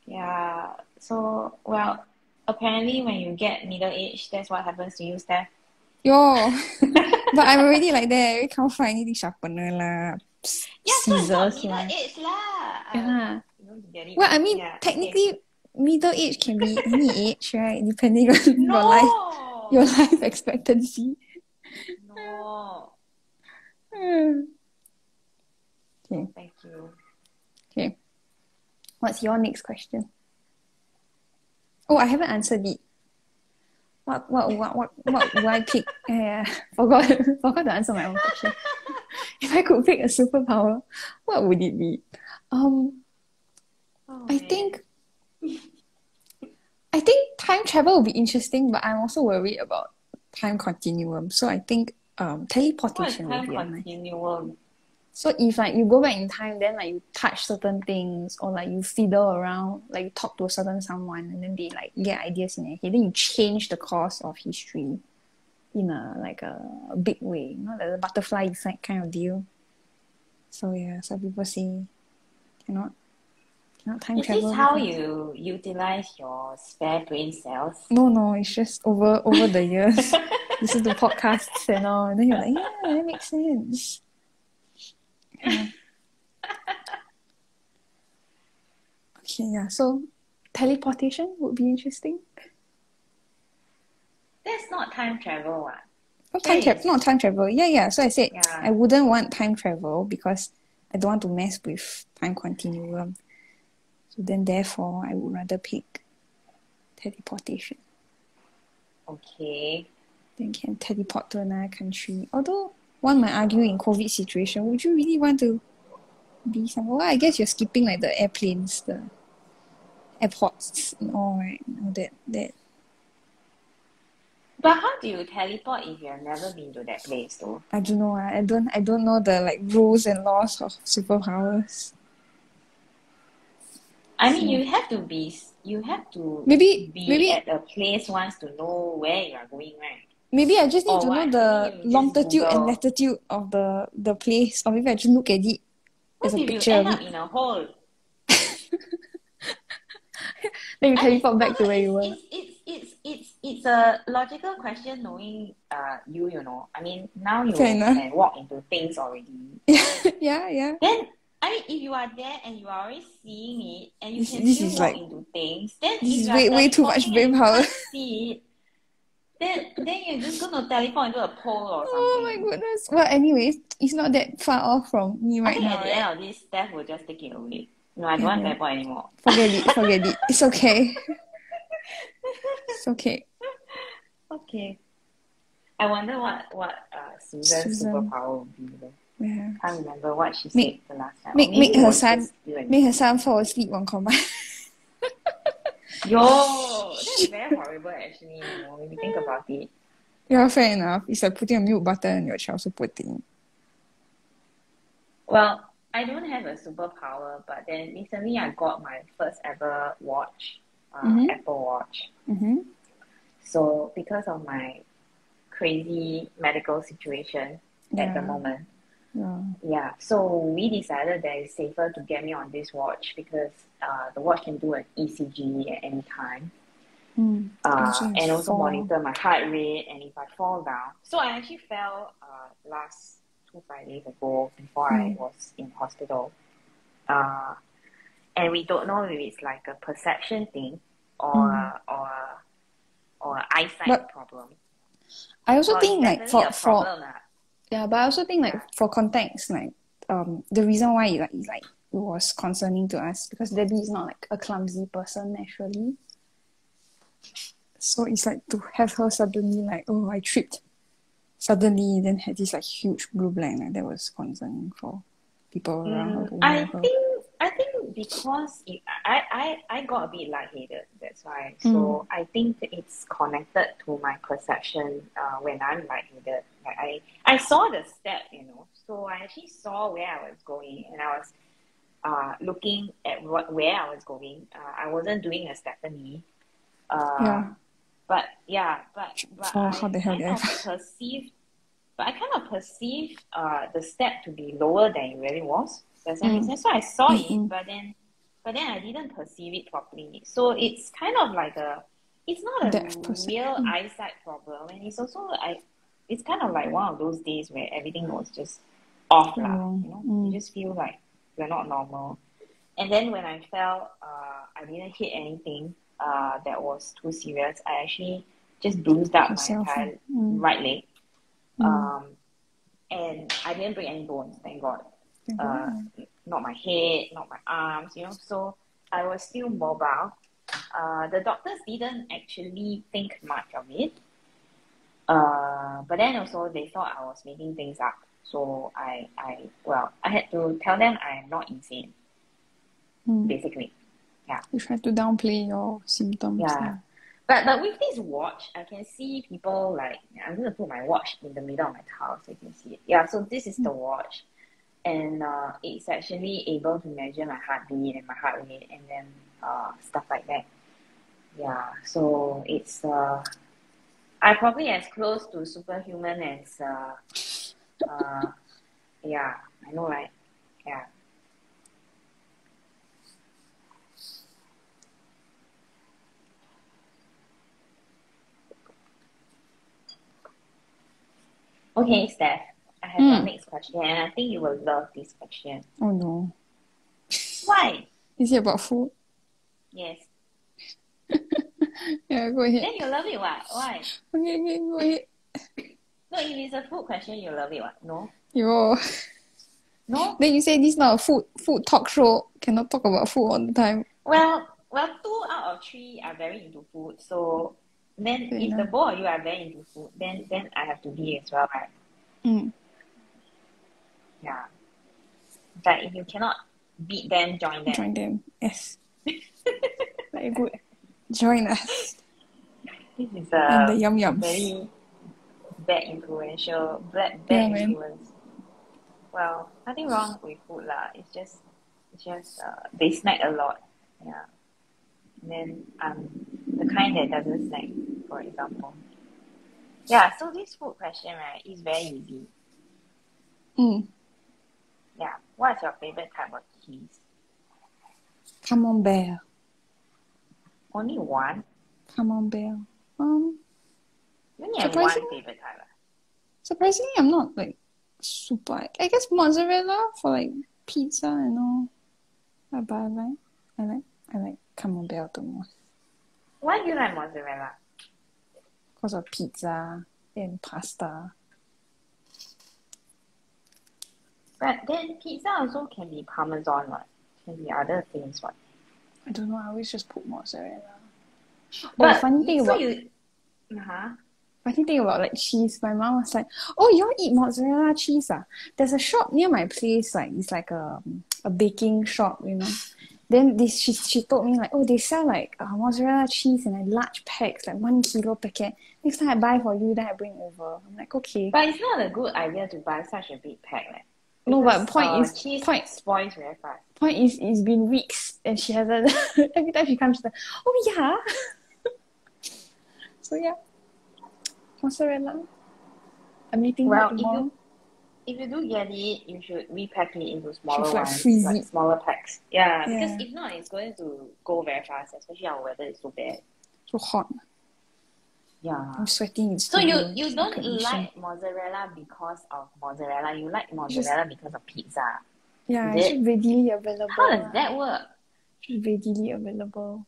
Yeah. So well, apparently when you get middle age, that's what happens to you, Steph. Yo. But I'm already like that. I can't find anything sharpener lah. Yeah, so it's not Scissors middle lah. age lah. Yeah. You don't get it. Well, I mean, Yeah, technically, middle age can be any age, right? Depending on no. your life expectancy. No. Okay. Thank you. Okay. What's your next question? Oh, I haven't answered it. What would I pick? Yeah, forgot to answer my own question. If I could pick a superpower, what would it be? I think time travel would be interesting, but I'm also worried about time continuum. So I think What is teleportation would time be a nice. continuum? So if like you go back in time, then like you touch certain things or like you fiddle around, like you talk to a certain someone and then they like get ideas in their head, then you change the course of history in a big way, you know, like the butterfly effect kind of deal. So yeah, so people say cannot time Is travel. this how you utilize your spare brain cells? No, it's just over the years. Listen to podcasts and all, and then you're like, yeah, that makes sense. Yeah. Okay, yeah. So teleportation would be interesting. That's not time travel, what? Not time travel. Yeah. So I said Yeah. I wouldn't want time travel because I don't want to mess with time continuum. So then therefore I would rather pick teleportation. Okay. Then can teleport to another country. Although one might argue in COVID situation, would you really want to be somewhere? Well, I guess you're skipping like the airplanes, the airports and all, right? All that. But how do you teleport if you have never been to that place, though? I don't know. I don't know the like rules and laws of superpowers. I mean, So you have to be maybe at a place once to know where you are going, right? maybe I just need Or to know what? the Maybe you just longitude and Google. latitude of the place, or maybe I just look at it What as a if you picture end of up it. in a hole? Then you I mean, teleport no, back to where you were. it's a logical question knowing you know. I mean, now Fair you enough. can walk into things already. Yeah. Then, I mean, if you are there and you are already seeing it and you can This still is walk like into things, then this if is you are way too much teleporting and brain you power. can't see it, then you're just gonna teleport into a pole or Oh my something. goodness. Well, anyways, it's not that far off from me I right think now, at the right? end of this, Steph will just take it away. No, I don't Yeah, want to yeah. teleport anymore. Forget it. It's okay. It's okay. Okay. I wonder what Susan's Susan. superpower would be though. Yeah. Can't remember what she said Make the last time. Or maybe make it her was son just you and make her son fall asleep on command. Yo, that's very horrible actually, you know, when you think about it. Yeah, fair enough. It's like putting a mute button on your child, so poor thing. Well, I don't have a superpower, but then recently I got my first ever watch, Apple Watch. Mm-hmm. So because of my crazy medical situation at the Yeah. moment, Yeah. so we decided that it's safer to get me on this watch because the watch can do an ECG at any time. And also monitor my heart rate and if I fall down. So I actually fell last 2-5 days ago before I was in hospital. And we don't know if it's like a perception thing or eyesight problem. I also Well, think it's like definitely a problem. but I also think like for context, like the reason why it was concerning to us because Debbie is not like a clumsy person naturally. So it's like to have her suddenly like, oh, I tripped suddenly, then had this like huge blue blank, like that was concerning for people around her. I think because I got a bit lightheaded, that's why. So I think it's connected to my perception when I'm lightheaded. Like I saw the step, you know, so I actually saw where I was going and I was looking at where I was going. I wasn't doing a Stephanie. But how the hell did I I kind of perceived the step to be lower than it really was. Does that make sense? So I saw it, but then I didn't perceive it properly. So it's kind of like it's not a real eyesight problem, and it's also it's kind of like one of those days where everything was just off, you know. You just feel like you're not normal. And then when I fell, I didn't hit anything that was too serious. I actually just bruised up my entire right leg. And I didn't break any bones, thank God. Not my head, not my arms, you know. So I was still mobile. The doctors didn't actually think much of it. But then also they thought I was making things up. So I had to tell them I am not insane. Basically. Yeah. You try to downplay your symptoms. Yeah. But with this watch, I can see people like, I'm going to put my watch in the middle of my towel so you can see it. Yeah, so this is the watch. And it's actually able to measure my heartbeat and my heart rate and then stuff like that. Yeah, so it's I'm probably as close to superhuman as yeah, I know, right? Yeah. Okay, Steph, I have your next question, and I think you will love this question. Oh no. Why? Is it about food? Yes. Yeah, go ahead. Then you love it, what? Why? Okay, go ahead. No, if it's a food question, you love it, what? No? Yo. No? Then you say this not a food talk show. Cannot talk about food all the time. Well, 2 out of 3 are very into food. So then Fair if the enough. both of you are very into food, then I have to be as well, right? Mm. Yeah. But if you cannot beat them, join them. Join them. Yes. Very good. Join us. This is And the a yum yums. very bad Yeah, man. influence. Well, nothing wrong with food lah. It's just they snack a lot. Yeah. And then the kind that doesn't snack, for example. Yeah, so this food question, right, is very easy. Mm. Yeah. What's your favorite type of cheese? Camembert. Only one? Camembert. You only have one Surprisingly, favorite type. surprisingly, I'm not like super. I guess mozzarella for like pizza and all. But I like Camembert the most Why do you like mozzarella? because of pizza and pasta. But then pizza also can be parmesan, what? Can be other things, what? I don't know. I always just put mozzarella. But funny thing about like cheese, my mom was like, "Oh, you all eat mozzarella cheese ah?" There's a shop near my place, like it's like a baking shop, you know. Then she told me like, "Oh, they sell like mozzarella cheese in like large packs, like 1 kilo packet. Next time I buy for you, then I bring over." I'm like, "Okay." But it's not a good idea to buy such a big pack, like. No, but Because, cheese spoils very fast. Point is, it's been weeks and she hasn't. Every time she comes, she's like, "Oh yeah." So yeah, mozzarella. I'm eating Well, that tomorrow. if you do get it, you should repack it into smaller Should, like, ones, freeze like it. smaller packs. Yeah, Yeah. because if not, it's going to go very fast, especially our weather is so bad. So hot. Yeah. I'm sweating in So studio. you It's don't like a mission. like mozzarella because of mozzarella. You like mozzarella because of pizza. Yeah, Is it's it? just readily available. How does that work? Just readily available.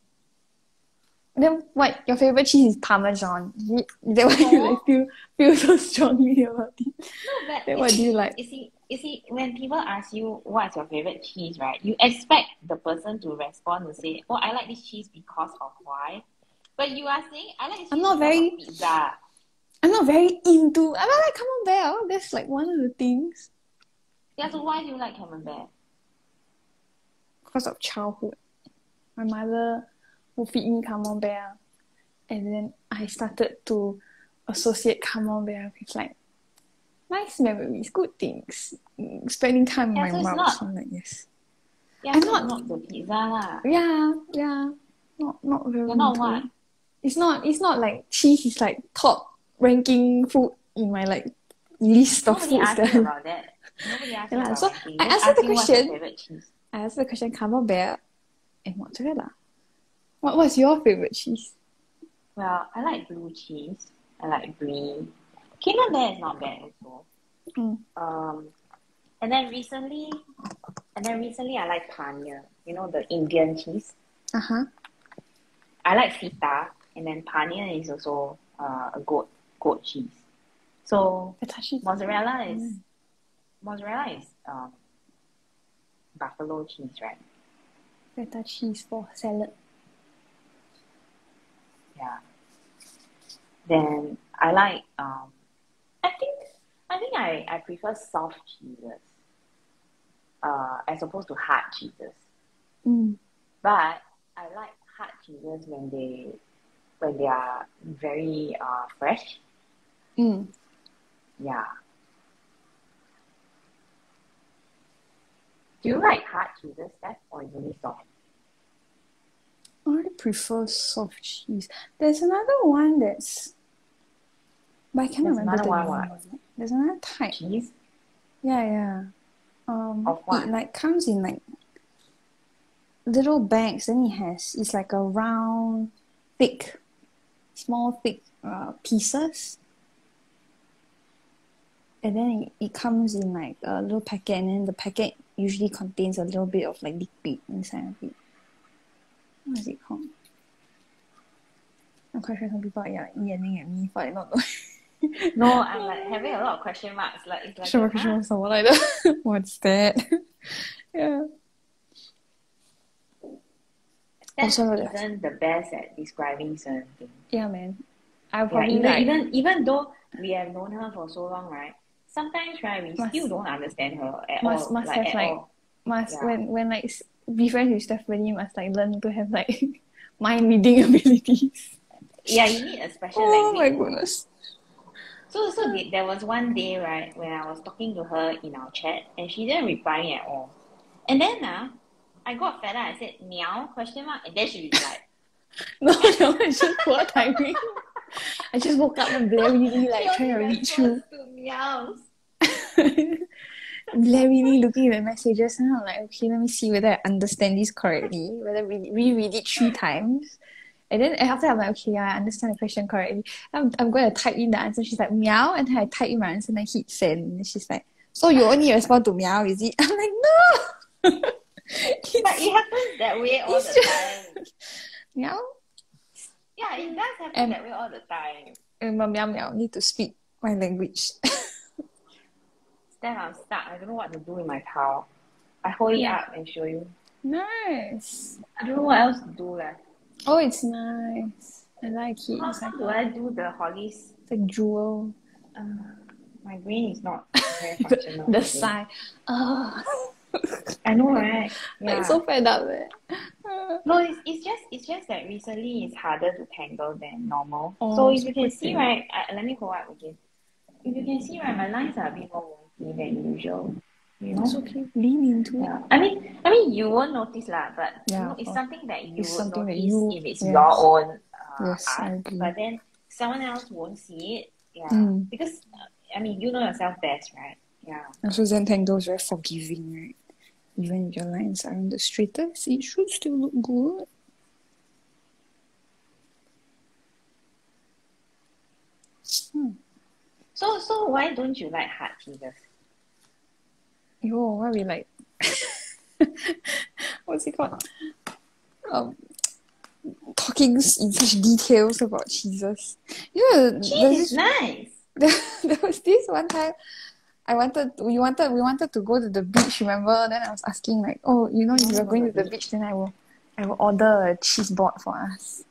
Then what? Your favorite cheese is Parmesan. Is that why you like feel so strongly about it? No, but Then what do you like? You see, when people ask you what's your favorite cheese, right? You expect the person to respond to say, "Oh, I like this cheese because of why." But you are saying, "I like this cheese because of pizza." I'm not very into. I like Camembert. That's like one of the things. Yeah, so why do you like camembert? Because of childhood. My mother would feed me Camembert, and then I started to associate Camembert with like nice memories, good things, spending time with my mom. So I'm like, yes. Yeah, so not the pizza lah. Yeah, not very. You're not what? It's not like cheese is like top ranking food in my like list of Nobody foods. asked you about that. Nobody asked you about So ranking. I Just answered the asking what's your question. favorite cheese. I answered the question Camembert and mozzarella. What's your favorite cheese? Well, I like blue cheese. I like brie. Camembert is not bad also. And then recently I like paneer. You know, the Indian cheese. I like feta, and then paneer is also a goat cheese. So mozzarella is buffalo cheese, right? Feta cheese for salad. Yeah. Then I like I think I prefer soft cheeses as opposed to hard cheeses. But I like hard cheeses when they are very fresh. Yeah. Do you like hard cheeses, Steph, or only soft? I really prefer soft cheese. There's another one that's... But I can't remember the name. There's another type. Cheese? Yeah. Of what? It like comes in like little bags. Then it's like a round, small thick pieces. And then it comes in like a little packet, and then the packet usually contains a little bit of like liquid inside of it. what is it called? I'm quite sure some people are yelling at me for not knowing. No, I'm like having a lot of question marks. Like it's like Question mark, someone like that. What's that? Yeah. Steph Also, isn't the best at describing certain things. yeah, man. I'll Yeah, probably even though we have known her for so long, right? Sometimes, right, we still don't understand her at all. must Like have at like all. must Yeah. when like be friends with Stephanie, must like learn to have like mind reading abilities. Yeah, you need a special Oh my language. goodness. So there was one day, right, when I was talking to her in our chat, and she didn't reply me at all. And then I got fed up. I said meow question mark, and then she replied. No, it's just poor timing. I just woke up and blarily like She trying to only read through. responds to meows. Blarily looking at the messages, and I'm like, okay, let me see whether I understand this correctly, whether we reread it 3 times. And then after I'm like, okay, yeah, I understand the question correctly. I'm going to type in the answer. She's like, meow. And then I type in my answer and I hit send. And she's like, so you only respond to meow, is it? I'm like, no! But it happens that way all the time. Meow? Yeah, it does happen that way all the time. Meow, meow, need to speak my language. Steph, I'm stuck. I don't know what to do with my towel. I hold it up and show you. Nice. I don't know what else to do left. Oh, it's nice. I like it. How It's like, do I do the Hollies? it's like jewel. My brain is not very functional. The today. sigh. Oh. I know, right? Yeah. Like so fed up. No, it's just that recently it's harder to tangle than normal. Oh, so if you can poor see, thing. right, let me go up again. If you can see, right, my lines are a bit more wonky than usual. You know? It's okay. Lean into it. Yeah. I mean, you won't notice lah, but Yeah, you know, of it's course. something that you It's would something that notice you- if it's yes. your own Yes, I art. agree. But then someone else won't see it. Yeah, because I mean, you know yourself best, right? Yeah. Also, Zentangle is very forgiving, right? Even if your lines aren't the straightest, it should still look good. So why don't you like heart cheeses? Yo, why we like... What's it called? Talking in such details about cheeses. Yeah, Cheese is nice. there was this one time we wanted to go to the beach, remember? Then I was asking like, oh, you know, if you're going to the beach, then I will order a cheese board for us.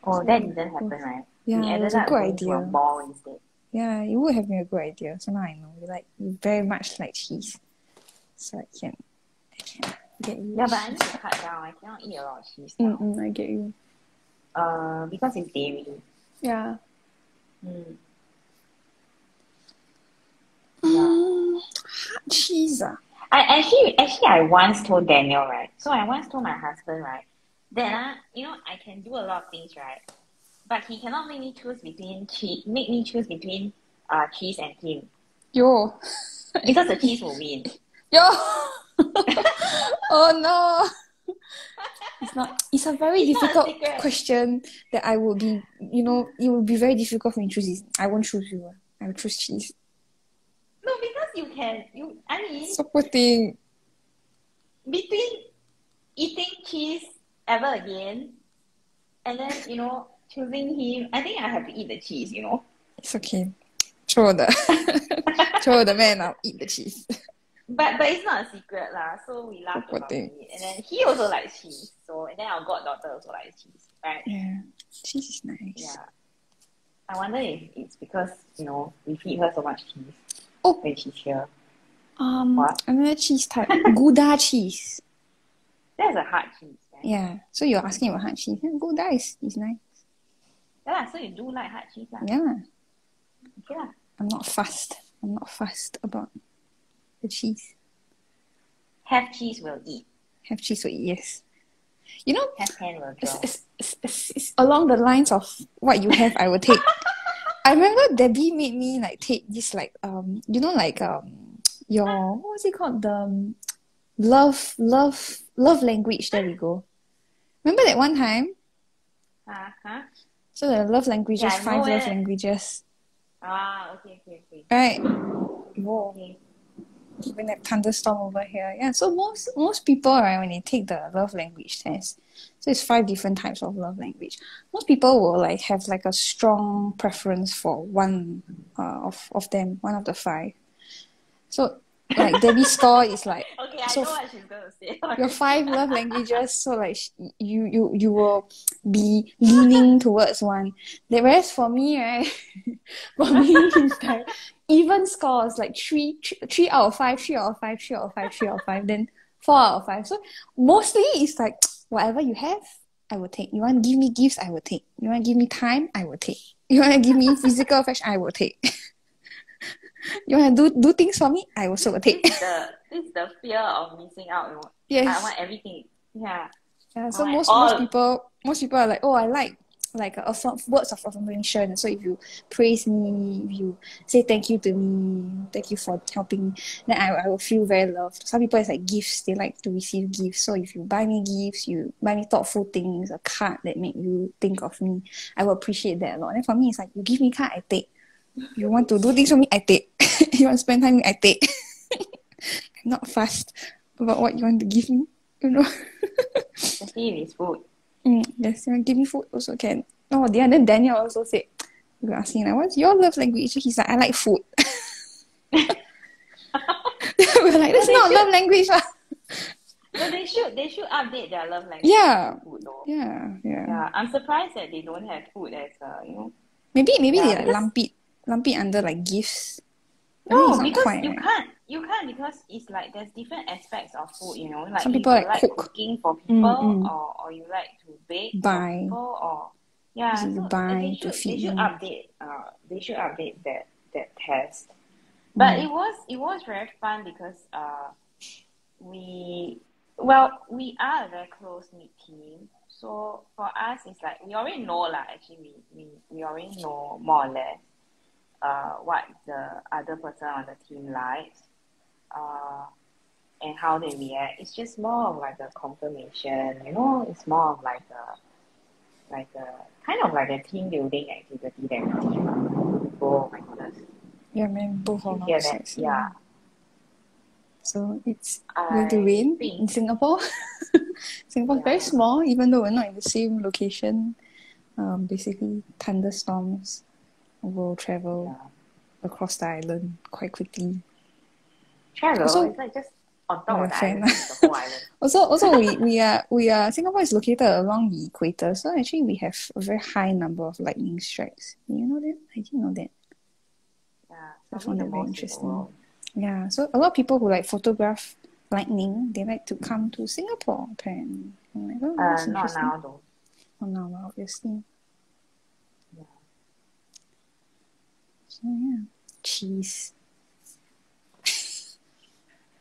Oh, that didn't happen, right? Yeah, we it ended was a up good going to a idea. ball instead. Yeah, it would have been a good idea. So now I know you very much like cheese. So I can get you. Yeah, but I need to cut down. I cannot eat a lot of cheese now. I get you. Because it's dairy. Yeah. Cheese. I once told Daniel, right? So I once told my husband, right, that you know, I can do a lot of things, right? But he cannot make me choose between cheese and him. Yo. Because the cheese will win. Yo. Oh no. It's a very difficult question that I would be, you know, it would be very difficult for me to choose. I won't choose you. I will choose cheese. No, because I mean, So poor thing. between eating cheese ever again and then, you know, choosing him, I think I have to eat the cheese, you know. It's okay. Throw the man out, eat the cheese. But it's not a secret lah, so we laugh Poor about thing. it. And then he also likes cheese. So and then our goddaughter also likes cheese, right? Yeah. Cheese is nice. Yeah. I wonder if it's because, you know, we feed her so much cheese Oh. when she's here. What? Another cheese type. Gouda cheese. That's a hard cheese, right? Yeah. So you're asking about hard cheese. Yeah, Gouda is nice. Yeah, so you do like hard cheese lah. Yeah. Okay lah. I'm not fussed about the cheese. Have cheese will eat. Have cheese will eat, yes. You know, Have hand will draw. it's along the lines of what you have, I will take. I remember Debbie made me like take this like you know, like your, what was it called, the love language. There we go. Remember that one time? Uh-huh. So the love languages, Yeah, I 5 know love it. languages, Ah, okay. right? Whoa. Okay. even have thunderstorm over here. Yeah, so most people, right, when they take the love language test, so it's 5 different types of love language. Most people will like have like a strong preference for one of them, one of the 5. So like Debbie's score is like Okay, I so know what she's gonna say. your 5 love languages. So like you will be leaning towards one. Whereas for me, right, for me it's like even scores like 3 out of 5, 3 out of 5, 3 out of 5, 3 out of 5, then 4 out of 5. So mostly it's like whatever you have, I will take. You want to give me gifts, I will take. You want to give me time, I will take. You want to give me physical affection, I will take. You want to do things for me, I also will take. This is the fear of missing out, you know. Yes. I want everything. Yeah. Yeah, so Like most people are like, oh, I like words of affirmation. So if you praise me, if you say thank you to me, thank you for helping, then I will feel very loved. Some people it's like gifts, they like to receive gifts. So if you buy me gifts, you buy me thoughtful things, a card that make you think of me, I will appreciate that a lot. And for me, it's like you give me card, I take. You want to do things for me, I take. You want to spend time with me, I take. I'm not fussed about what you want to give me, you know. especially with food. Yes, you want to give me food also can. Oh, yeah, then Daniel also said, we were asking like, what's your love language? He's like, I like food. We're like, that's not love language. But they should update their love language. Yeah. To food, though. Yeah. I'm surprised that they don't have food as you know. Maybe Yeah, they like lump it under like gifts. I No, think it's because not quite, you right? can't because it's like there's different aspects of food, you know. Like Some if people you like like cook. cooking for people, Mm. or you like to bake Buy. for people, or yeah. So you So buy they to should feed them. update that test. But it was very fun because we are a very close knit team. So for us, it's like we already know lah. Actually, we already know more or less what the other person on the team likes, and how they react. It's just more of like a confirmation, you know. It's more of like a kind of like a team building activity that we team. Oh my goodness! Yeah, man, both You of hear us. that? Yeah. So it's going to rain in think Singapore. Singapore's very small, even though we're not in the same location. Basically, thunderstorms will travel across the island quite quickly. travel. Also- It's like just on top Yeah, of the fair island, enough. the whole island. Also we are Singapore is located along the equator, so actually we have a very high number of lightning strikes. You know that? I didn't know that. Yeah, I probably found the that very most in the interesting. world. Yeah, so a lot of people who like photograph lightning, they like to come to Singapore apparently. I'm like, oh, that's Not interesting. now though. Oh no, obviously. Yeah. So yeah, cheese.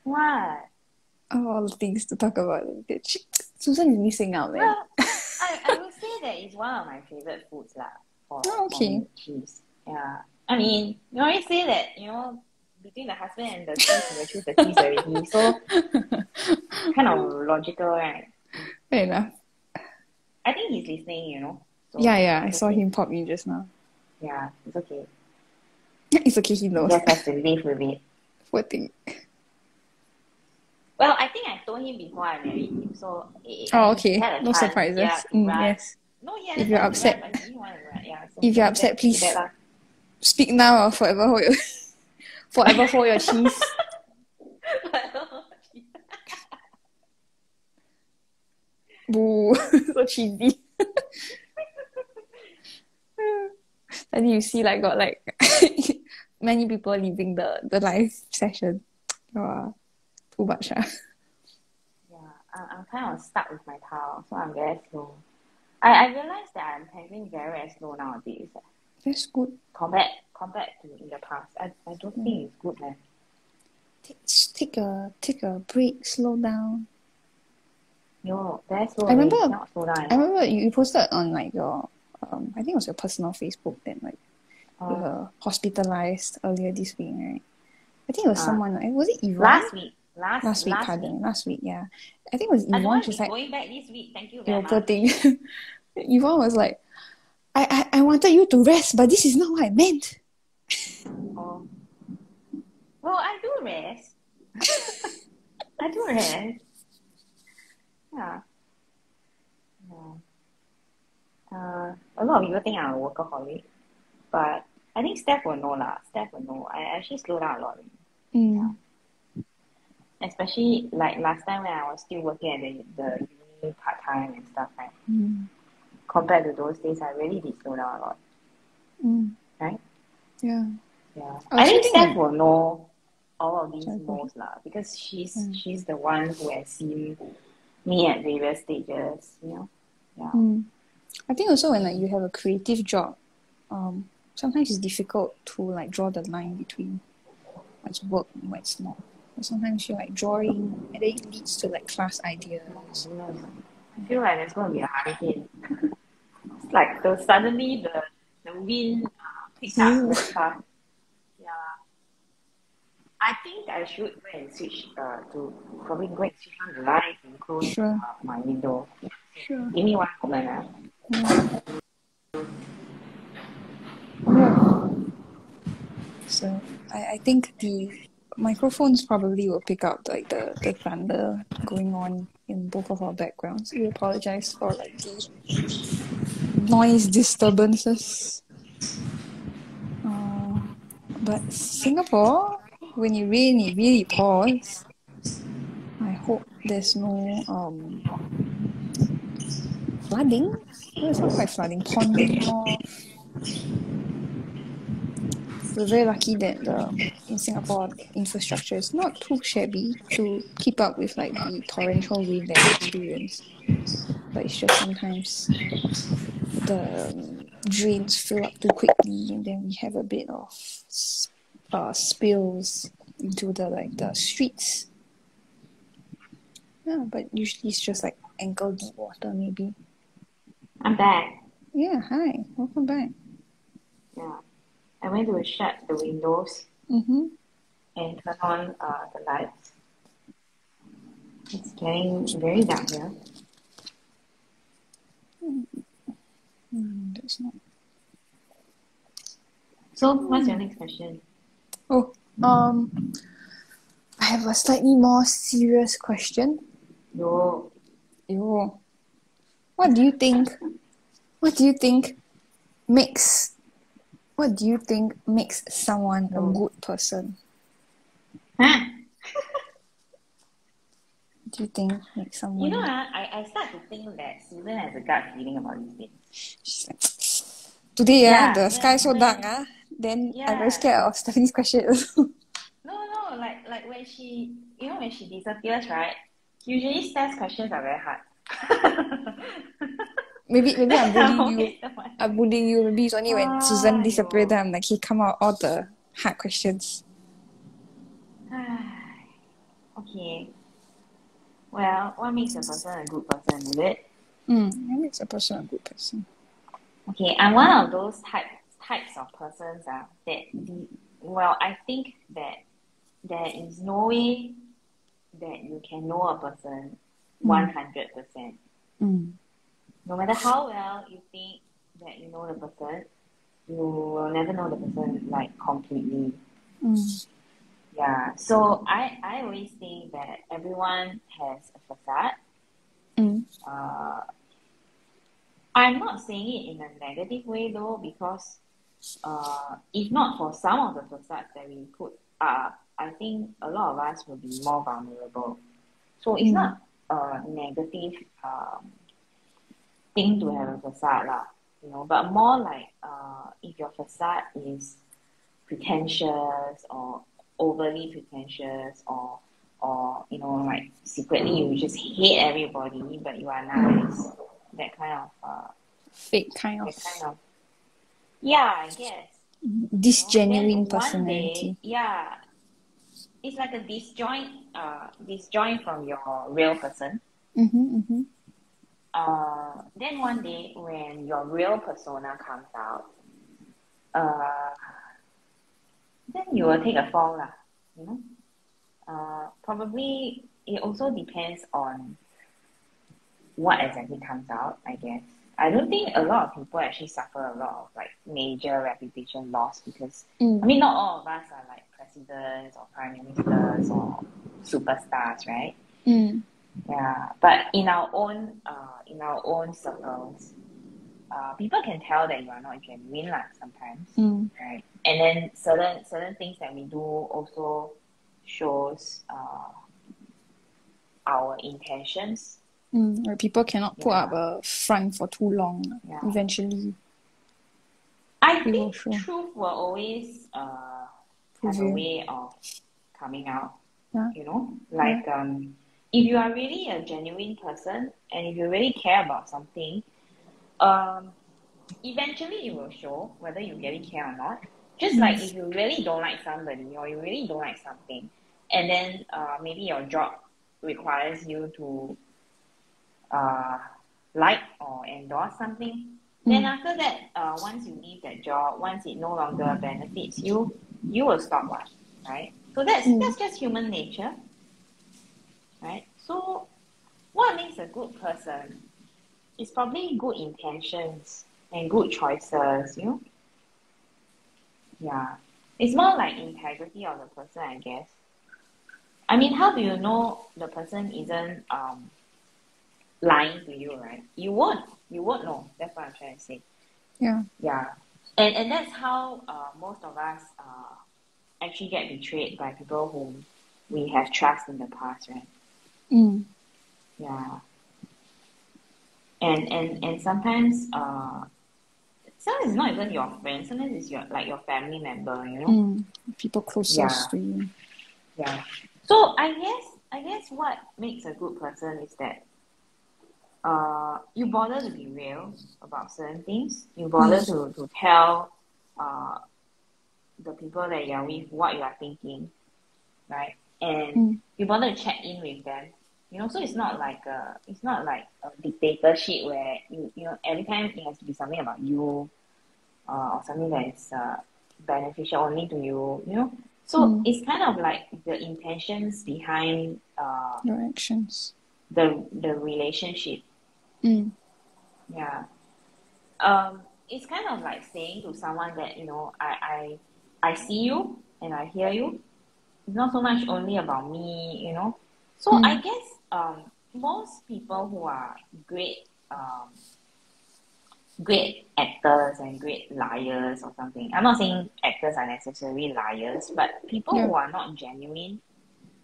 What? All the things to talk about. Susan is missing out, man. Well, I will say that it's one of my favorite foods lah. Oh, okay. For cheese. Yeah. I mean, you always say that, you know, between the husband and the cheese, you will choose the cheese already. So, kind of logical, right? Fair enough. I think he's listening, you know. So Yeah, I it's saw okay. him pop in just now. Yeah, it's okay. It's okay, he knows. Just have to live with it. Poor thing. Well, I think I told him before I married him, so Oh, okay. he had a No chance, surprises. yeah, to run. Yes. No, yeah. If you're upset. I didn't want to run. Yeah. So If you're that- upset, please that lah. speak now or forever hold your forever hold your cheese. Boo. So cheesy. Then you see like got like many people leaving the live session. Wow. Too much. Yeah, I'm kind of stuck with my towel, so I'm very slow. I realized that I'm typing very slow nowadays That's good. compared to in the past. I don't think it's good, man. Take a break, slow down. No, very slow. I remember- Not slow down. I remember you posted on like your I think it was your personal Facebook that like you Oh, were hospitalized earlier this week, right? I think it was someone. Was it Yvonne? last week. Last week, pardon. Last week, yeah. I think it was I don't Yvonne. want She's to be like, going back this week. Thank you you very know, poor much. thing. Yvonne was like, I wanted you to rest, but this is not what I meant. Oh. Well, I do rest. I do rest. Yeah. No. A lot of people think I'm a workaholic, but I think Steph will know lah. Steph will know. I actually slow down a lot. Mm. Especially like last time when I was still working at the uni part time and stuff, right? Mm. Compared to those days, I really did slow down a lot, Mm. right? Yeah. Yeah. I I also think think Steph like, will know all of these sorry, go ahead. most lah, because she's the one who has seen me at various stages, you know? Yeah. Mm. I think also when like you have a creative job, sometimes it's difficult to like draw the line between what's work and what's not. But sometimes you're like drawing and then it leads to like class ideas. I feel like there's going to be a hurricane. It's like suddenly the wind picked up Ooh. very fast. Yeah. I think I should go and switch to probably go and switch on the light and close Sure. my window. Sure. Give me one moment. Yeah. Yeah. So I think the microphones probably will pick up like the thunder going on in both of our backgrounds. We apologize for like the noise disturbances. But Singapore, when it rains, it really pours. I hope there's no flooding. Well, it's not quite flooding, ponding off. We're very lucky that in Singapore infrastructure is not too shabby to keep up with like the torrential rain that we experience. But it's just sometimes the drains fill up too quickly, and then we have a bit of spills into the streets. Yeah, but usually it's just like ankle deep water, maybe. I'm back. Yeah, hi, welcome back. Yeah. I went to shut the windows Mm-hmm. and turn on the lights. It's getting very dark here. That's not. So, what's your next question? Oh, I have a slightly more serious question. Yo. What do you think? What do you think makes someone a good person? Huh? What do you think makes someone? You know, I start to think that Susan has a gut feeling about these things. She's like, today the sky so dark then I'm very Yeah. scared of Stephanie's question. No, like when she disappears, right? Usually Steph's questions are very hard. maybe I'm bullying you. Okay, fine. I'm bullying you. Maybe it's only when Susan disappeared then I'm like, hey, come out all the hard questions. Okay. Well, what makes a person a good person, is it? What makes a person a good person? Okay, I'm one of those types of persons I think that there is no way that you can know a person 100%. No matter how well you think that you know the person, you will never know the person like completely. Yeah, so I always think that everyone has a facade. I'm not saying it in a negative way though, because if not for some of the facades that we put up, I think a lot of us will be more vulnerable. So it's not a negative thing to have a facade lah, you know, but more like if your facade is pretentious or overly pretentious or you know, like secretly you just hate everybody but you are nice, that kind of fake kind of yeah, I guess this genuine then personality. One day, it's like a disjoint from your real person. Then one day when your real persona comes out, then you will take a fall lah, you know. Probably it also depends on what exactly comes out, I guess. I don't think a lot of people actually suffer a lot of like major reputation loss because I mean not all of us are like presidents or prime ministers or superstars, right? Mm. Yeah, but in our own circles, people can tell that you are not genuine lah sometimes, right? And then certain things that we do also shows our intentions. Or people cannot put up a front for too long. Yeah. Eventually, I it will think show. truth will always have a Prevail. way of coming out. Yeah. You know, like if you are really a genuine person and if you really care about something, eventually it will show whether you really care or not. Just like if you really don't like somebody or you really don't like something, and then maybe your job requires you to like or endorse something, then after that, once you leave that job, once it no longer benefits you, you will stop, right? So that's just human nature, right? So what makes a good person is probably good intentions and good choices, you know? Yeah. It's more like integrity of the person, I guess. I mean, how do you know the person isn't lying to you, right? You won't know. That's what I'm trying to say. Yeah. Yeah. And that's how most of us actually get betrayed by people whom we have trust in the past, right? Yeah. And sometimes it's not even your friend, sometimes it's your family member, you know? People closest to you. Yeah. So I guess what makes a good person is that you bother to be real about certain things. You bother to tell the people that you're with what you are thinking, right? And you bother to check in with them. You know, so it's not like a dictatorship where you know every time it has to be something about you, or something that is beneficial only to you. You know, so it's kind of like the intentions behind Your actions. the relationship. Yeah. It's kind of like saying to someone that, you know, I see you and I hear you. It's not so much only about me, you know. So I guess most people who are great actors and great liars or something. I'm not saying actors are necessarily liars, but people who are not genuine,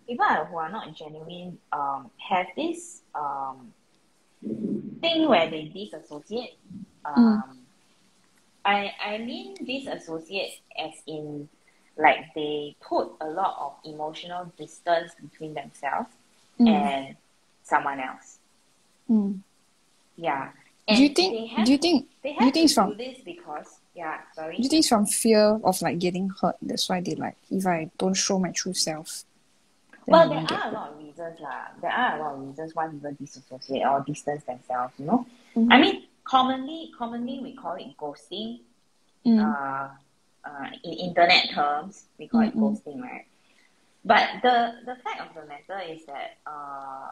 have this thing where they disassociate. I mean disassociate as in like they put a lot of emotional distance between themselves and someone else. Yeah. And Do you think it's from do this because sorry. Do you think it's from fear of like getting hurt? That's why they like, if I don't show my true self. Well, there are a lot of reasons There are a lot of reasons why people disassociate or distance themselves, you know. I mean, commonly we call it ghosting. In internet terms, we call it ghosting, right? But the fact of the matter is that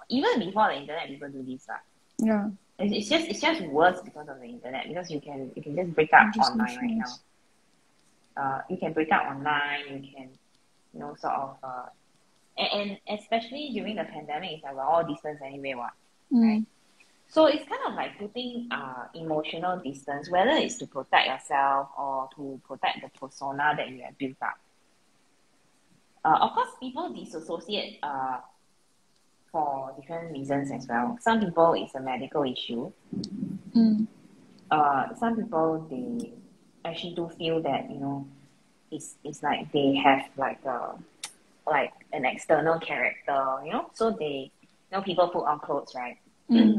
even before the internet, people do this. Yeah. It's just worse because of the internet, because you can just break up online right now. You can break up online. You can, you know, sort of and especially during the pandemic, it's like we're all distance anyway, right? So it's kind of like putting emotional distance, whether it's to protect yourself or to protect the persona that you have built up. Of course, people disassociate for different reasons as well. Some people, it's a medical issue. Some people, they actually do feel that, you know, it's like they have like an external character, you know. So they, you know, people put on clothes, right?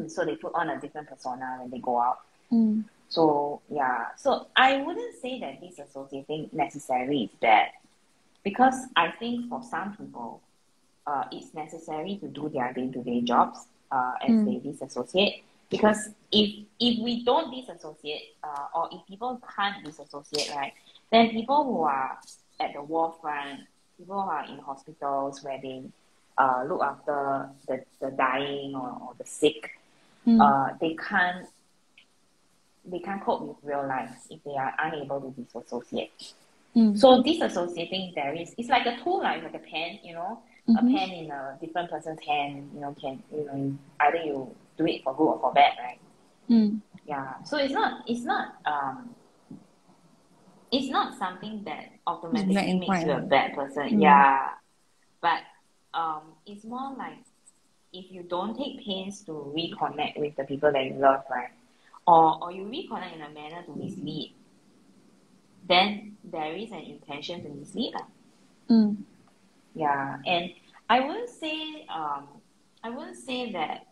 So they put on a different persona when they go out. So yeah, so I wouldn't say that disassociating necessarily is bad, because I think for some people, it's necessary to do their day-to-day jobs as they disassociate. Because if we don't disassociate, or if people can't disassociate, right, then people who are at the war front, people who are in hospitals where they look after the dying or the sick, they can't cope with real life if they are unable to disassociate. So disassociating, it's like a tool, like a pen, you know. a pen in a different person's hand, either you do it for good or for bad, right? Yeah. So it's not something that automatically makes you a bad person. Yeah. But it's more like if you don't take pains to reconnect with the people that you love, right? Or you reconnect in a manner to mislead, then there is an intention to mislead. Yeah. And I wouldn't say that,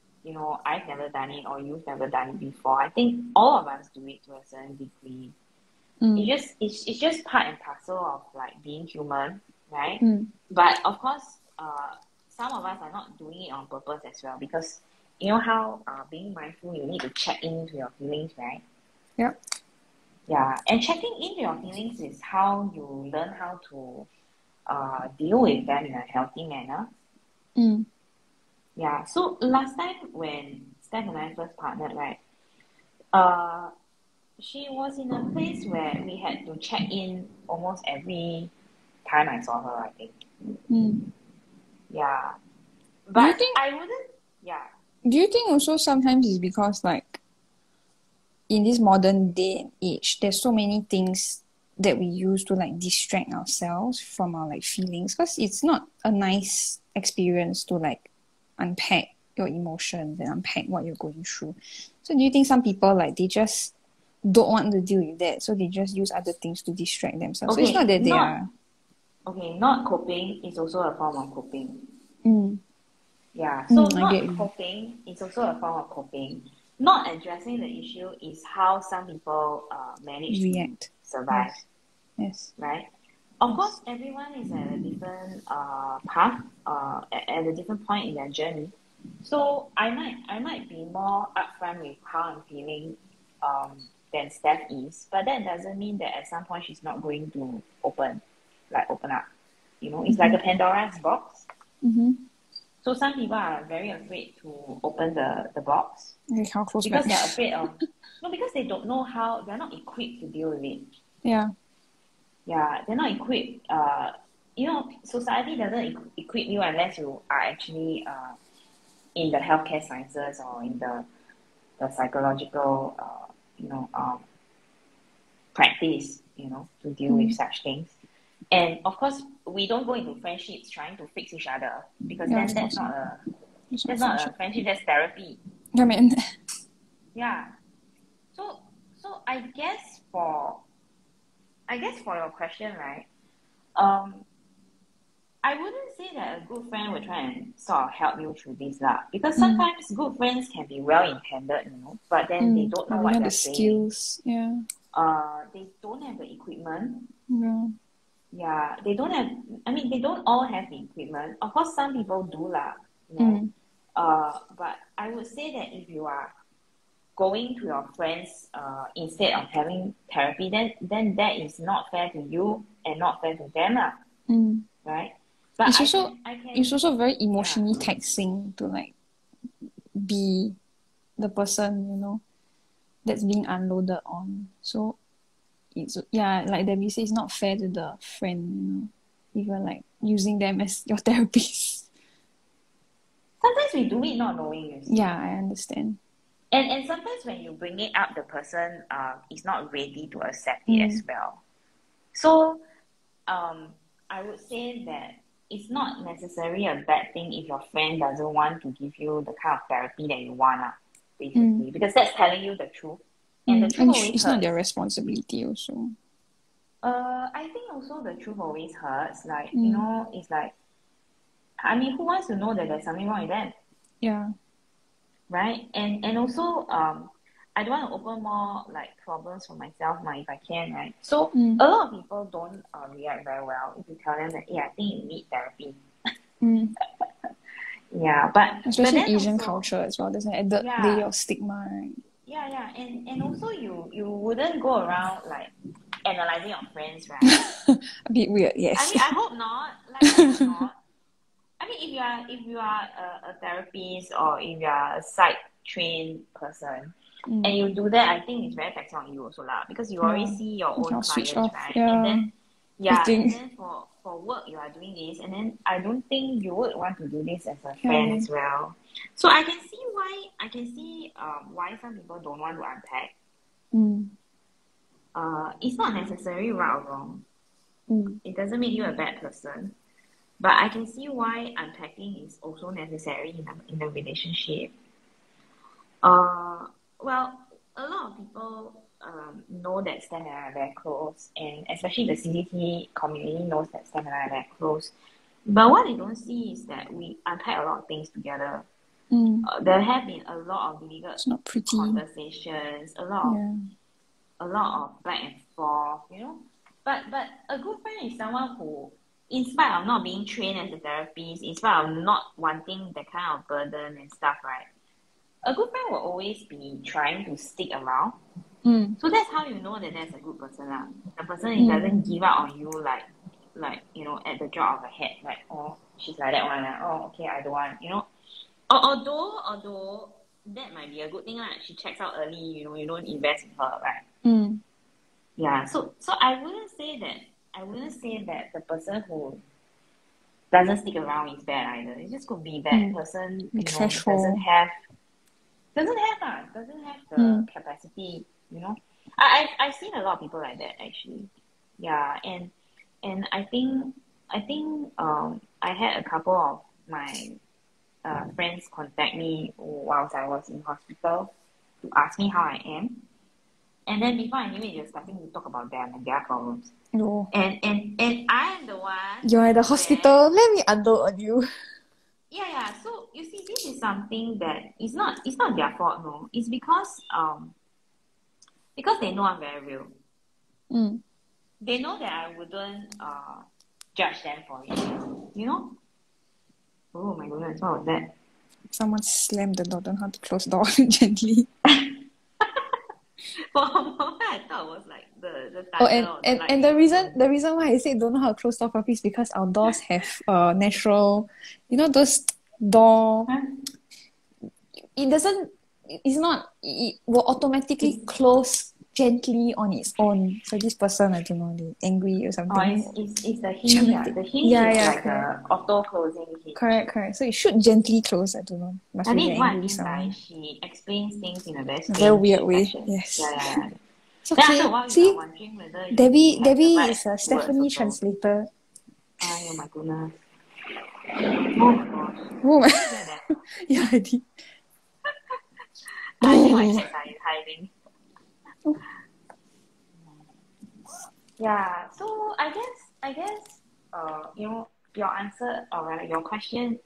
I've never done it or you've never done it before. I think all of us do it to a certain degree. It's just part and parcel of like being human, right? But of course, some of us are not doing it on purpose as well, because you know how being mindful, you need to check into your feelings, right? Yeah. Yeah, and checking into your feelings is how you learn how to deal with them in a healthy manner. Yeah. So last time when Steph and I first partnered, right? She was in a place where we had to check in almost every time I saw her, I think. Yeah. But I wouldn't, yeah. Do you think also sometimes it's because like in this modern day and age, there's so many things that we use to like distract ourselves from our like feelings, because it's not a nice experience to like unpack your emotions and unpack what you're going through. So do you think some people like they just don't want to deal with that, so they just use other things to distract themselves? Okay, so it's not that they are... Okay, not coping is also a form of coping. Yeah, so not coping is also a form of coping. Not addressing the issue is how some people manage to survive. Yes. Right? Of course, everyone is at a different path, at a different point in their journey. So I might be more upfront with how I'm feeling than Steph is, but that doesn't mean that at some point she's not going to open up. It's like a Pandora's box. So some people are very afraid to open the box because they're afraid of because they don't know how, they're not equipped to deal with it. Yeah, they're not equipped. Society doesn't equip you unless you are actually in the healthcare sciences or in the psychological practice, to deal with such things. And of course, we don't go into friendships trying to fix each other, because then that's not a friendship, that's therapy. I mean, yeah. So I guess for your question, right? I wouldn't say that a good friend will try and sort of help you through this because sometimes good friends can be well intended, but then they don't know what they're skills. Saying. They don't have the equipment. Yeah, they don't have. I mean, they don't all have the equipment. Of course, some people do but I would say that if you are going to your friends instead of having therapy, then that is not fair to you and not fair to them, right? But it's also very emotionally taxing to like be the person that's being unloaded on. So it's like Debbie says, it's not fair to the friend, if you're like using them as your therapist. Sometimes we do it not knowing. Yeah, I understand. And sometimes when you bring it up, the person is not ready to accept it as well. So I would say that it's not necessarily a bad thing if your friend doesn't want to give you the kind of therapy that you want, basically, because that's telling you the truth. And the truth always it's not their responsibility also. I think also the truth always hurts. Like, it's like, I mean, who wants to know that there's something wrong with them? Yeah. Right? And also, I don't want to open more like problems for myself if I can, right? So a lot of people don't react very well if you tell them that, I think you need therapy. Yeah, but especially in Asian culture as well, there's an added layer of stigma, right? Yeah, and also you wouldn't go around like analyzing your friends, right? A bit weird, yes. I mean, I hope not. I hope not. I mean, if you are a therapist or if you are a psych trained person and you do that, I think it's very taxing on you also because you already see your own clients, right? Yeah, and eating. then for work you are doing this, and then I don't think you would want to do this as a Yeah, friend yeah. as well. So I can see why some people don't want to unpack. Mm. It's not necessarily right or wrong. Mm. It doesn't make you a bad person. But I can see why unpacking is also necessary in a relationship. Well, a lot of people know that Stan and I are very close, and especially the CCT community knows that Stan and I are very close. But what they don't see is that we unpack a lot of things together. Mm. There have been a lot of difficult It's not pretty. conversations, a lot of back and forth, you know. But a good friend is someone who, in spite of not being trained as a therapist, in spite of not wanting that kind of burden and stuff, right? A good friend will always be trying to stick around. Mm. So that's how you know that that's a good person. The person who doesn't give up on you like you know, at the drop of a hat, like, oh, she's like that one, oh, okay, I don't want, you know. Although that might be a good thing, like she checks out early, you know, you don't invest in her, right? Mm. Yeah, so I wouldn't say that the person who doesn't stick around is bad either. It just could be that person, you know, Threshold. doesn't have the capacity, you know. I've seen a lot of people like that actually. Yeah, and I think I had a couple of my friends contact me whilst I was in hospital to ask me how I am. And then before I knew it, you're starting to talk about them and their problems. No. And I am the one. You're at the hospital. Let me unload on you. Yeah. So you see, this is something that it's not their fault, no. It's because they know I'm very real. Mm. They know that I wouldn't judge them for it. You know? Oh my goodness, what was that? Someone slammed the door. Don't know how to close the door gently. For a moment, I thought it was like the Oh, Tangle and the reason why I say don't know how to close door properly is because our doors have natural, you know, those door. Huh? It will automatically close gently on its own. So this person, I don't know, they angry or something. It's the hinge. The hinge is like the auto closing hinge. Correct. So it should gently close. I don't know. Must I be think very what I angry mean with by someone. she explains things in a very Very weird way. fashion. Yes. Yeah. It's Then okay. after a while, See, you're wondering whether you have Debbie the right is a words Stephanie also. translator. Oh my goodness. Oh my gosh. Oh my. Did you hear that? Yeah, I did. I think my cats are hiding. Oh. Yeah. So I guess you know, your answer or your question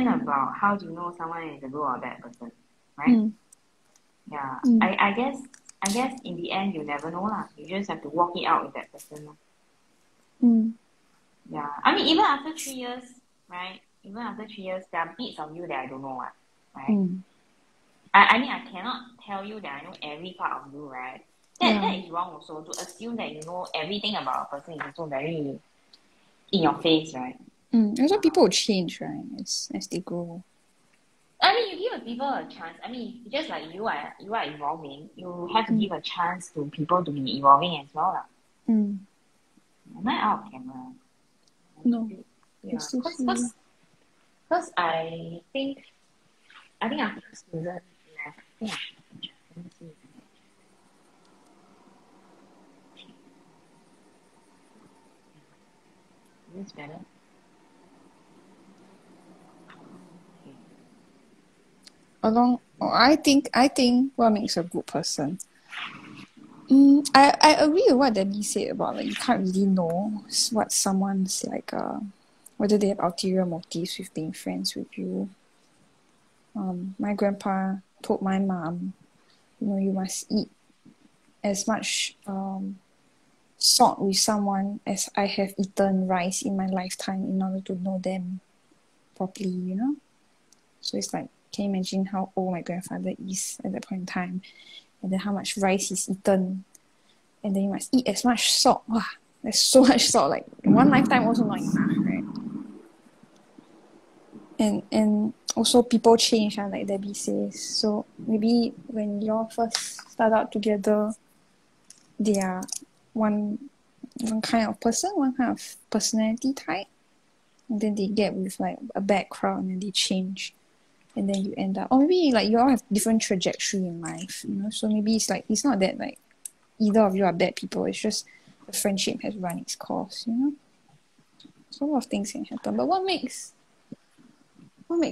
about how do you know someone is a good or bad person, right? Mm. Yeah. Mm. I guess in the end you never know lah. You just have to walk it out with that person lah. Mm. Yeah. I mean, even after 3 years, right? Even after 3 years, there are bits of you that I don't know what, right? Mm. I mean, I cannot tell you that I know every part of you, right? That is wrong also. To assume that you know everything about a person is also very in your face, right? Also, people will change, right? As they grow. I mean, you give people a chance. I mean, just like you are evolving, you have to give a chance to people to be evolving as well lah. Mm. Am I out of camera? No. Yeah, because I think after Susan left, yeah. Let me see. Is this better? I think what makes a good person. I agree with what Debbie said about like you can't really know what someone's like whether they have ulterior motives with being friends with you. My grandpa told my mom, you know, you must eat as much salt with someone as I have eaten rice in my lifetime in order to know them properly, you know? So it's like, can you imagine how old my grandfather is at that point in time? And then how much rice he's eaten. And then you must eat as much salt. Wow, there's so much salt. Like, one lifetime also not enough, right? And also people change, like Debbie says. So maybe when you all first start out together, they are one kind of person, one kind of personality type, and then they get with like a background and they change, and then you end up, or maybe like you all have different trajectory in life, you know. So maybe it's like it's not that like either of you are bad people. It's just the friendship has run its course, you know. So a lot of things can happen. But what makes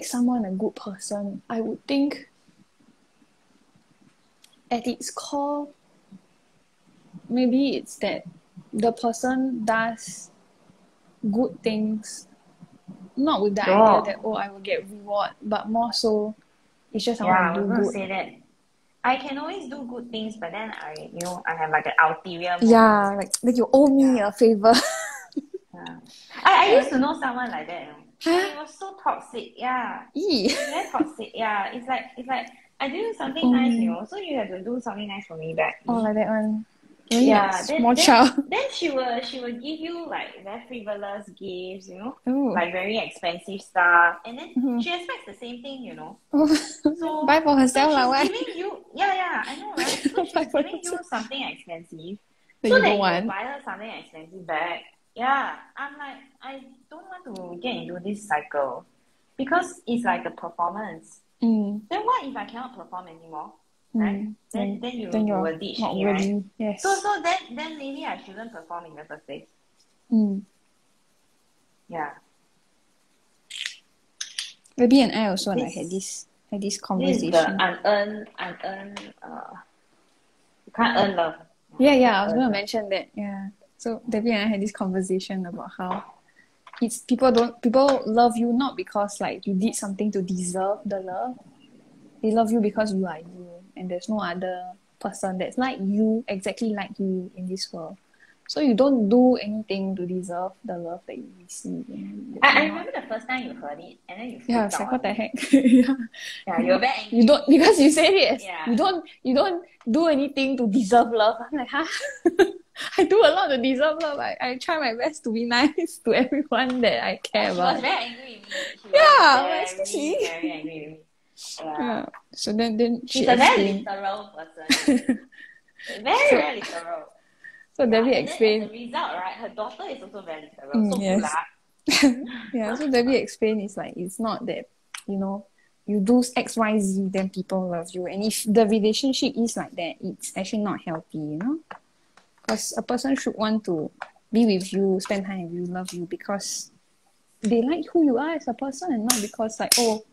someone a good person? I would think at its core, maybe it's that the person does good things, not with the idea that, oh, I will get reward, but more so it's just I Yeah, want I to was do gonna good. say that. I can always do good things, but then I have like an ulterior motive. Yeah, like you owe me a favor. Yeah. I used to know someone like that, you know. Huh? And it was so toxic, yeah. Eee. It's very toxic, yeah. It's like I do something nice, you know, so you have to do something nice for me back. Oh, like that one. Really Yeah, like small child. then she will give you like very frivolous gifts, you know, Oh. like very expensive stuff, and then Mhm. she expects the same thing, you know. Oh. So Buy for herself, so why? she's giving you, yeah, I know, right? So Buy she's for giving you herself. something expensive, That so you that don't you want. buy her something expensive back. Yeah, I'm like, I don't want to get into this cycle because it's like a performance. Mm. Then what if I cannot perform anymore? Right? Then you you're will ditch not me, worthy. right? Yes. So then maybe I shouldn't perform in the first place. Mm. Yeah. Maybe and I also like This- had this This is conversation. the unearned you can't earn love. Yeah, I was gonna mention that. Yeah. So Debbie and I had this conversation about how it's people love you not because like you did something to deserve the love. They love you because you are you, and there's no other person that's like you, exactly like you in this world. So you don't do anything to deserve the love that you receive. You know? I remember the first time you heard it and then you freaked Yeah, out. it's like what the on me. heck? Yeah. Yeah, you were very angry. You don't, because you said it as Yeah. you don't do anything to deserve love. I'm like, huh? I do a lot to deserve love. I try my best to be nice to everyone that I care She about. was very angry with me. She Yeah, was especially. very angry with me. Yeah. So then she She's a very explained. literal person. Very literal. So Debbie And explained. then as a result, right, her daughter is also very literal. So Yes. Yeah, so Debbie explained it's like it's not that, you know, you do X, Y, Z, then people love you. And if the relationship is like that, it's actually not healthy, you know? Because a person should want to be with you, spend time with you, love you because they like who you are as a person and not because like, oh,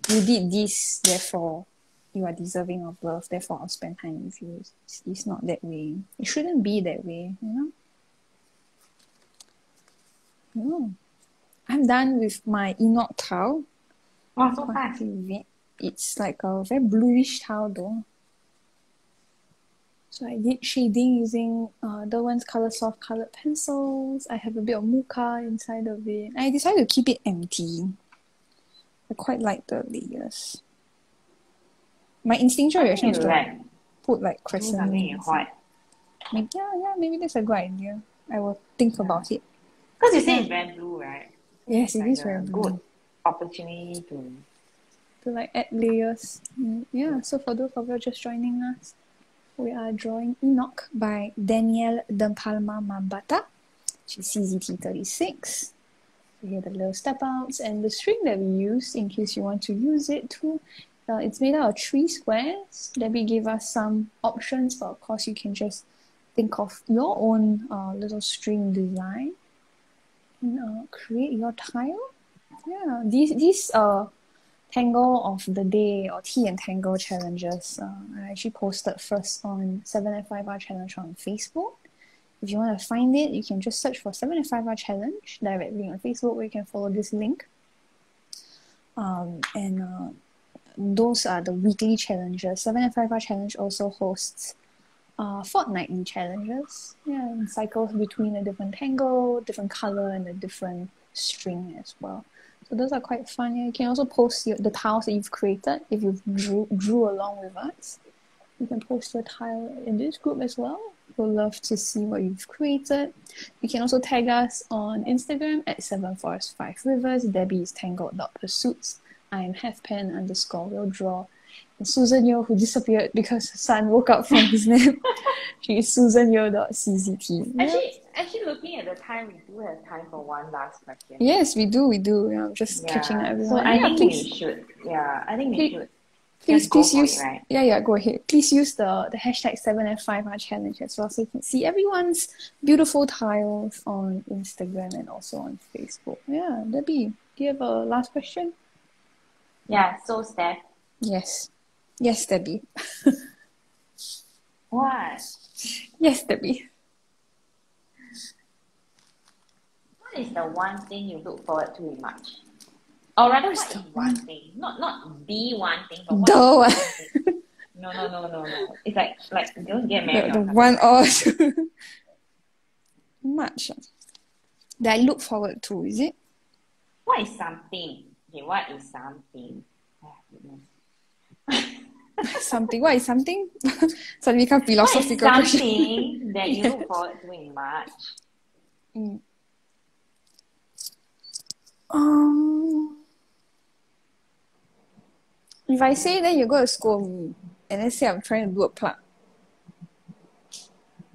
you did this, therefore you are deserving of love, therefore I'll spend time with you. It's not that way. It shouldn't be that way, you know? No. I'm done with my Enoc towel. Oh, so fast. It's like a very bluish towel though. So I did shading using Derwent's Colour Soft coloured pencils. I have a bit of mocha inside of it. I decided to keep it empty. I quite like the layers. My instinctual reaction is to put like crescent something in white. Maybe that's a good idea. I will think about it. Because you say it's very blue, right? Yes, it Like is very blue. good opportunity to like add layers. Yeah, so for those of you just joining us, we are drawing Enoc by Danielle DePalma Mabanta. She's CZT36. Here are the little step outs and the string that we use in case you want to use it too. It's made out of 3 squares. Debbie gave us some options, but of course you can just think of your own little string design and create your tile. Yeah, these Tangle of the Day or Tea and Tangle challenges I actually posted first on 7F5R Challenge on Facebook. If you want to find it, you can just search for 7F5R Challenge directly on Facebook, where you can follow this link. Those are the weekly challenges. 7F5R Challenge also hosts fortnightly challenges. Yeah, and cycles between a different tangle, different color, and a different string as well. So those are quite fun. Yeah. You can also post the tiles that you've created if you drew along with us. You can post your tile in this group as well. We'll love to see what you've created. You can also tag us on Instagram at 7forest5rivers. Debbie is tangled.pursuits. I am halfpen_will draw. Susan Yo, who disappeared because her son woke up from his nap. She is susanyo.czt. Yeah. Actually, looking at the time, we do have time for one last question. Yes, we do. Yeah, I'm just catching everyone. So I yeah, think please, we should. Yeah, I think we should. please Just go for use it, right? yeah, go ahead. Please use the hashtag 7F5R challenge as well, so you can see everyone's beautiful tiles on Instagram and also on Facebook. Yeah, Debbie, do you have a last question? Yeah. So Steph, Yes, Debbie. what? Yes, Debbie. What is the one thing you look forward to in March? Or rather, What's what the is one thing? Not the one thing, but what The is one. one thing? No. It's like you don't get married The or something. one or much that I look forward to, is it? What is something? Okay, what is something? Oh, goodness. Something. What is something? Suddenly become What is philosophical question. something that you Yes. look forward to in March? If I say, then you're going to scold me, and then say I'm trying to do a plug,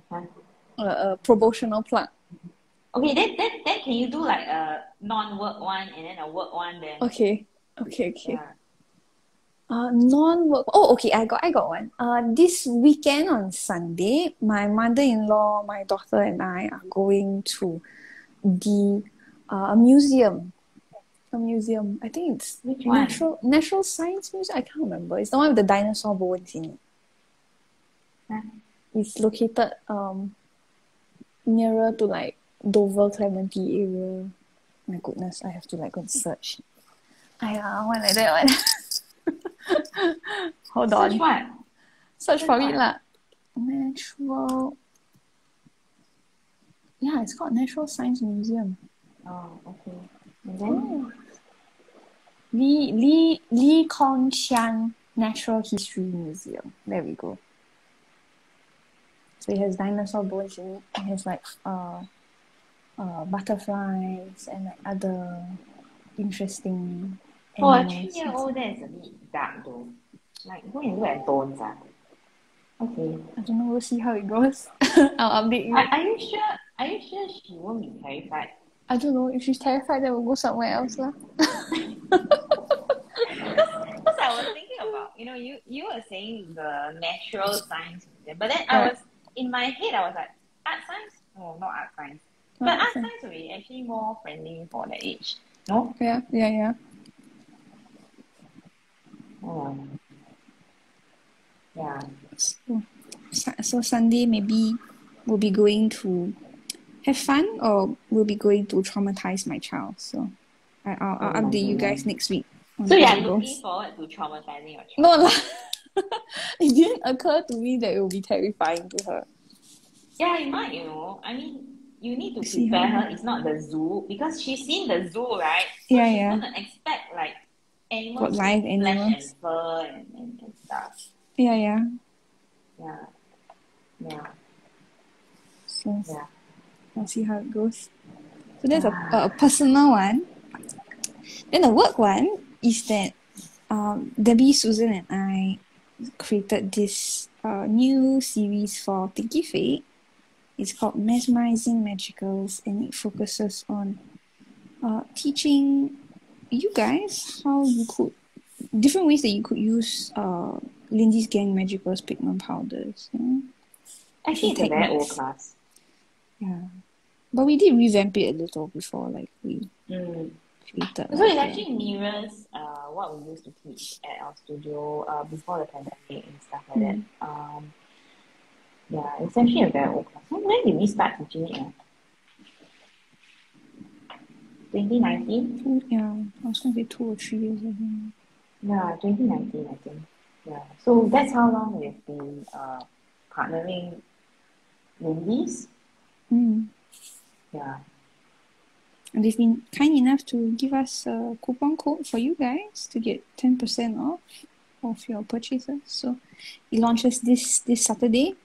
Huh? a promotional plug. Okay, then can you do like a non-work one and then a work one then? Okay. Yeah. Non-work. Oh, okay. I got one. This weekend on Sunday, my mother-in-law, my daughter, and I are going to the a museum. I think it's Which one? Natural Science Museum. I can't remember. It's the one with the dinosaur bones in it. Huh? It's located nearer to like Dover, Clementi area. My goodness, I have to like go and search. One like that one. Hold on. Search what? Search for it what? lah. Natural. Yeah, it's called Natural Science Museum. Oh, okay. And then? Lee Kong Chiang Natural History Museum. There we go. So it has dinosaur bones in it. It has like butterflies and like other interesting For a animals. 3-year-old, that is a bit dark though. Like, go and look at bones. Okay. I don't know. We'll see how it goes. I'll update you. Are you sure? Are you sure she won't be terrified? I don't know. If she's terrified, then we'll go somewhere else lah. Because I was thinking about, you were saying the natural science museum, but then I was in my head. I was like, art science? No, not art science. But art science will be actually more friendly for the age. No? Yeah. Oh. Yeah. So Sunday maybe we'll be going to have fun, or we'll be going to traumatize my child. So I'll update you guys next week. So you're looking forward to traumatizing your child? No lah. It didn't occur to me that it will be terrifying to her. Yeah, it might, I mean, you need to prepare her. It's not the zoo, because she's seen the zoo, right? So she's gonna expect like animals, got live with flesh animals. and fur and stuff. Yeah. So Yeah. I'll see how it goes. So that's a personal one. Then the work one is that Debbie, Susan, and I created this new series for Tinky Fate. It's called Mesmerizing Magicals, and it focuses on teaching you guys how you could different ways that you could use Lindy's Gang Magicals pigment powders. Actually, it's a very old class. Yeah, but we did revamp it a little before, like we created. So it actually mirrors what we used to teach at our studio before the pandemic and stuff like that. Yeah, it's actually a very old class. When did we start teaching it? 2019? Yeah, I was going to say 2 or 3 years ago. Yeah, 2019, I think. Yeah, so that's how long we've been partnering Lindy's. Yeah. And they've been kind enough to give us a coupon code for you guys to get 10% off of your purchases. So it launches this Saturday.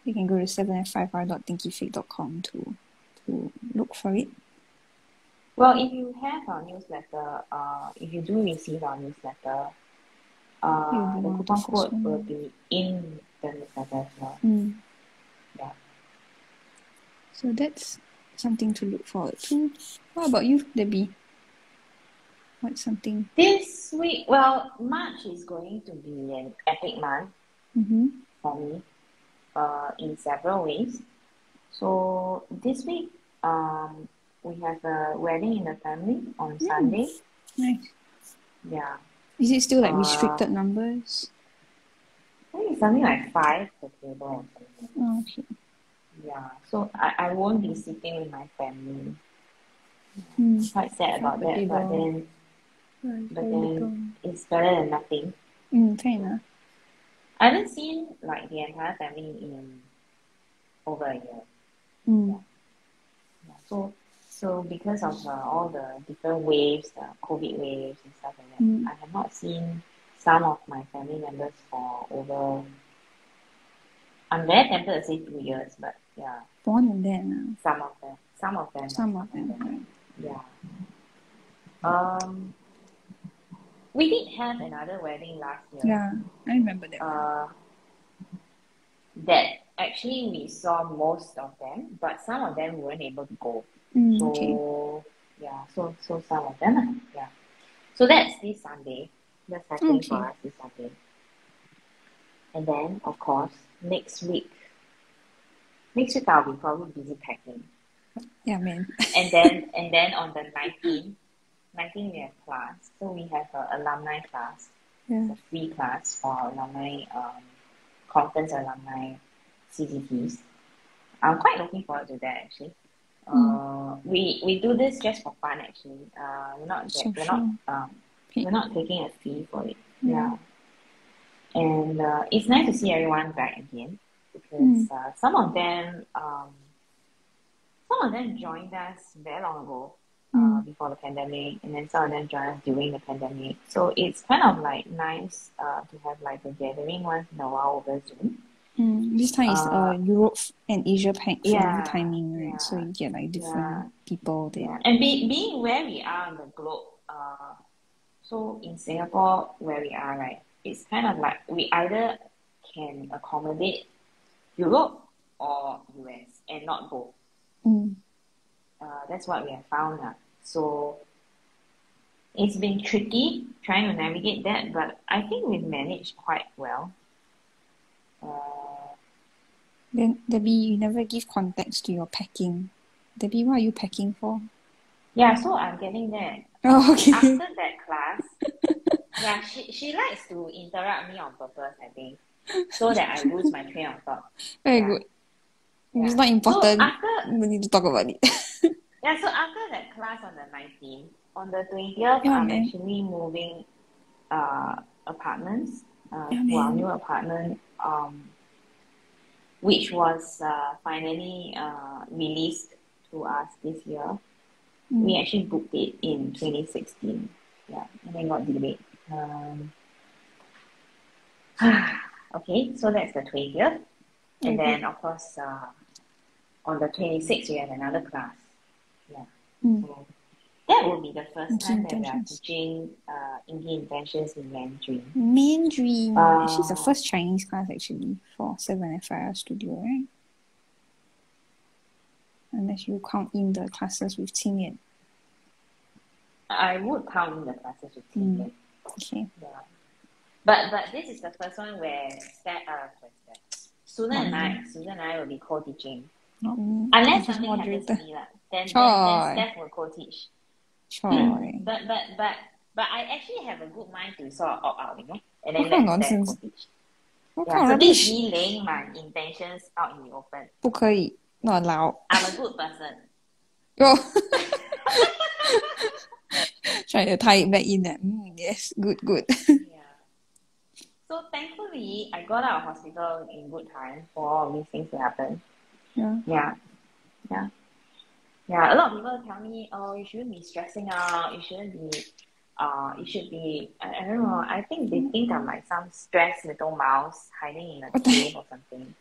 You can go to 7f5r.thinkyfake.com to look for it. Well, if you have our newsletter, if you do receive our newsletter, Mm. The coupon code will be in the newsletter as well. Yeah. So that's something to look forward to. What about you, Debbie? What's something? This week, well, March is going to be an epic month for me, in several ways. So this week, we have a wedding in the family on Sunday. Nice. Yeah. Is it still like restricted numbers? I think it's something like 5 per table or something. Oh, okay. Yeah. So I won't be sitting with my family. Quite sad about that, but then it's better than nothing. Fair enough. I haven't seen like the entire family in over a year. Yeah. So because of all the different waves, the COVID waves and stuff like that, I have not seen some of my family members for over. I'm very tempted to say 2 years, but yeah. More than that now. Some of them. Right. Yeah. We did have another wedding last year. Yeah, I remember that. That actually we saw most of them, but some of them weren't able to go. So yeah, so some of them, yeah. So that's this Sunday. That's happening for us this Sunday. And then of course next week I'll be probably busy packing. Yeah, man. and then on the 19th we have class. So we have an alumni class. Yeah. It's a free class for alumni, conference alumni CCTs. I'm quite looking forward to that actually. We do this just for fun actually. We're not taking a fee for it. Yeah. And it's nice to see everyone back again because some of them joined us very long ago, before the pandemic, and then some of them joined us during the pandemic. So it's kind of like nice to have like a gathering once in a while over Zoom. This time is Europe and Asia Pac timing, right? So you get like different people there. Yeah. And being where we are on the globe, so in Singapore where we are, right, it's kind of like we either can accommodate Europe or US and not both. That's what we have found. So it's been tricky trying to navigate that, but I think we've managed quite well. Then Debbie, you never give context to your packing. Debbie, what are you packing for? Yeah, so I'm getting there. Oh, okay. After that class, yeah, she likes to interrupt me on purpose, I think, so that I lose my train of thought. Very good. Yeah. It's not important. So we need to talk about it. Yeah, so after that class on the 19th, on the 20th, I'm actually moving apartments to our new apartment, which was finally released to us this year. We actually booked it in 2016, and then got delayed. Okay, so that's the 20th. And then, of course, on the 26th, we have another class. So that will be the first time that we are teaching Inky Intentions in Mandarin. She's the first Chinese class actually for 7FIR Studio, right? Unless you count in the classes with Qingyan. I would count in the classes with Qingyan. Okay. Yeah. But this is the first one where Susan and I will be co-teaching. Unless something happens to me, then Steph will co-teach. But I actually have a good mind to sort of opt out, and then let Steph co-teach. So this is me laying my intentions out in the open. 不可以 not allowed. I'm a good person. Trying to tie it back in. Yes, good. So thankfully, I got out of hospital in good time for all these things to happen. Yeah. A lot of people tell me, oh, you shouldn't be stressing out. You shouldn't be. You should be. I don't know. I think they think I'm like some stressed little mouse hiding in a cave or something.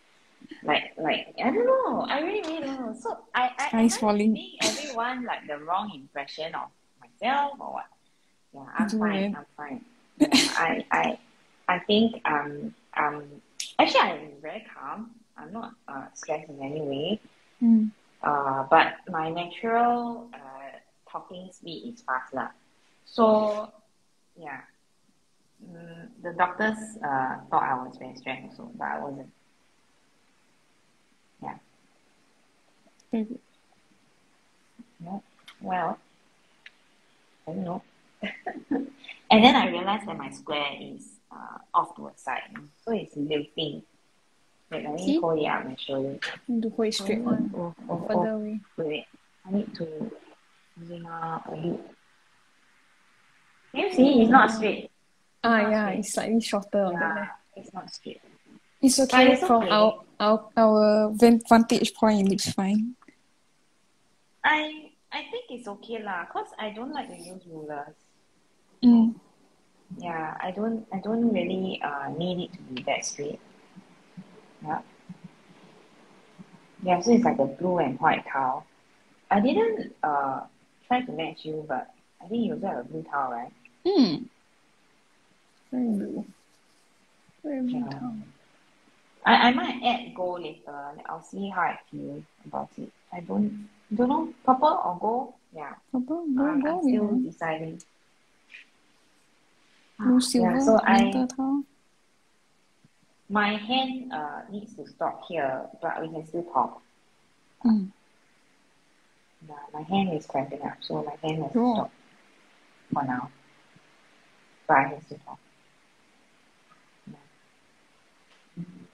Like I don't know. I really don't know. So I'm giving everyone like the wrong impression of myself or what? Yeah, I'm fine. I think actually I'm very calm. I'm not stressed in any way. But my natural talking speed is fast lah. So yeah, the doctors thought I was very stressed also, but I wasn't. Yeah. No. Well, I don't know. And then I realized that my square is off to a side, so it's lifting. Wait, let me hold it up and show you. You hold it straight on. Further away. Wait. I need to bring up a bit. Can you see? It's not straight. It's slightly shorter on the Yeah, left. it's not straight. It's okay it's from okay. our vantage point. It looks fine. I think it's okay lah, cause I don't like to use rulers. Yeah, I don't really need it to be that straight. Yeah. Yeah, so it's like a blue and white towel. I didn't try to match you, but I think you also have a blue towel, right? Very blue. Very blue Yeah. towel. I might add gold later. I'll see how I feel about it. I don't know, purple or gold? Yeah. Purple, I'm gold, still deciding. Blue, silver, yeah, so winter towel. my hand needs to stop here, but we can still talk. Yeah, my hand is cramping up, so my hand has to stop for now. But I can still talk.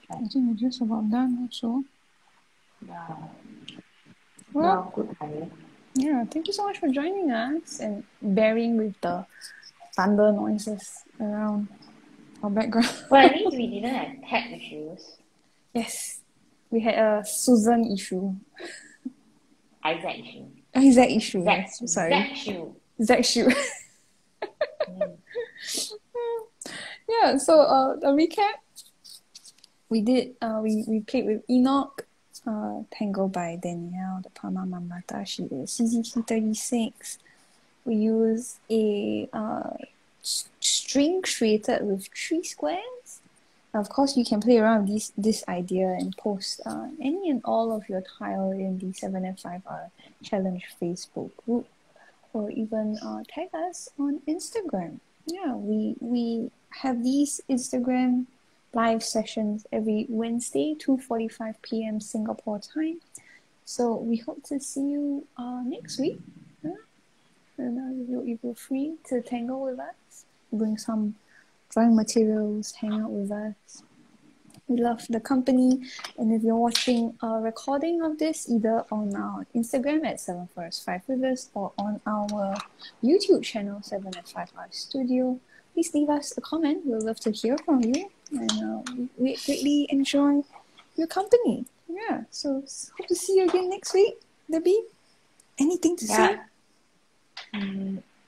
I think we're just about done also. Yeah. Well, good, honey. Yeah, thank you so much for joining us and bearing with the thunder noises around our background. Well, at least we didn't have tech issues. Yes, we had a Susan issue. Isaac issue. Isaac issue. Zach, Yes, sorry. Zach issue. Yeah. So a recap. We did. We played with Enoc. Tangle by Danielle DePalma Mabanta. She is CZT 36. We use a string created with 3 squares. Of course, you can play around with this idea and post any and all of your tile in the 7F5R Challenge Facebook group, or even tag us on Instagram. Yeah, we have these Instagram live sessions every Wednesday, 2:45 p.m. Singapore time. So we hope to see you next week. And if you're free to tangle with us, bring some drawing materials, hang out with us. We love the company. And if you're watching a recording of this, either on our Instagram at 7forest5rivers or on our YouTube channel, 7f5r Studio, please leave us a comment. We'd love to hear from you. And we greatly enjoy your company. Yeah, so hope to see you again next week. Debbie, anything to say?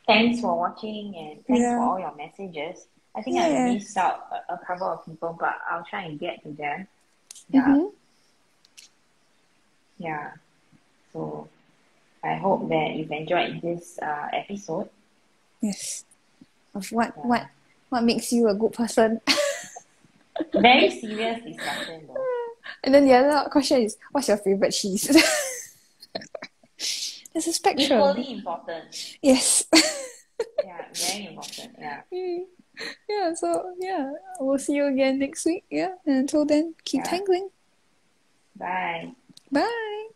Thanks for watching and thanks for all your messages. I think I missed out a couple of people, but I'll try and get to them. Yeah. So I hope that you've enjoyed this episode. Yes. Of what makes you a good person. Very serious discussion though. And then the other question is, what's your favorite cheese? There's a spectrum. Equally important. Yes. Yeah, very important. Yeah. Yeah, so we'll see you again next week. Yeah. And until then, keep tangling. Bye. Bye.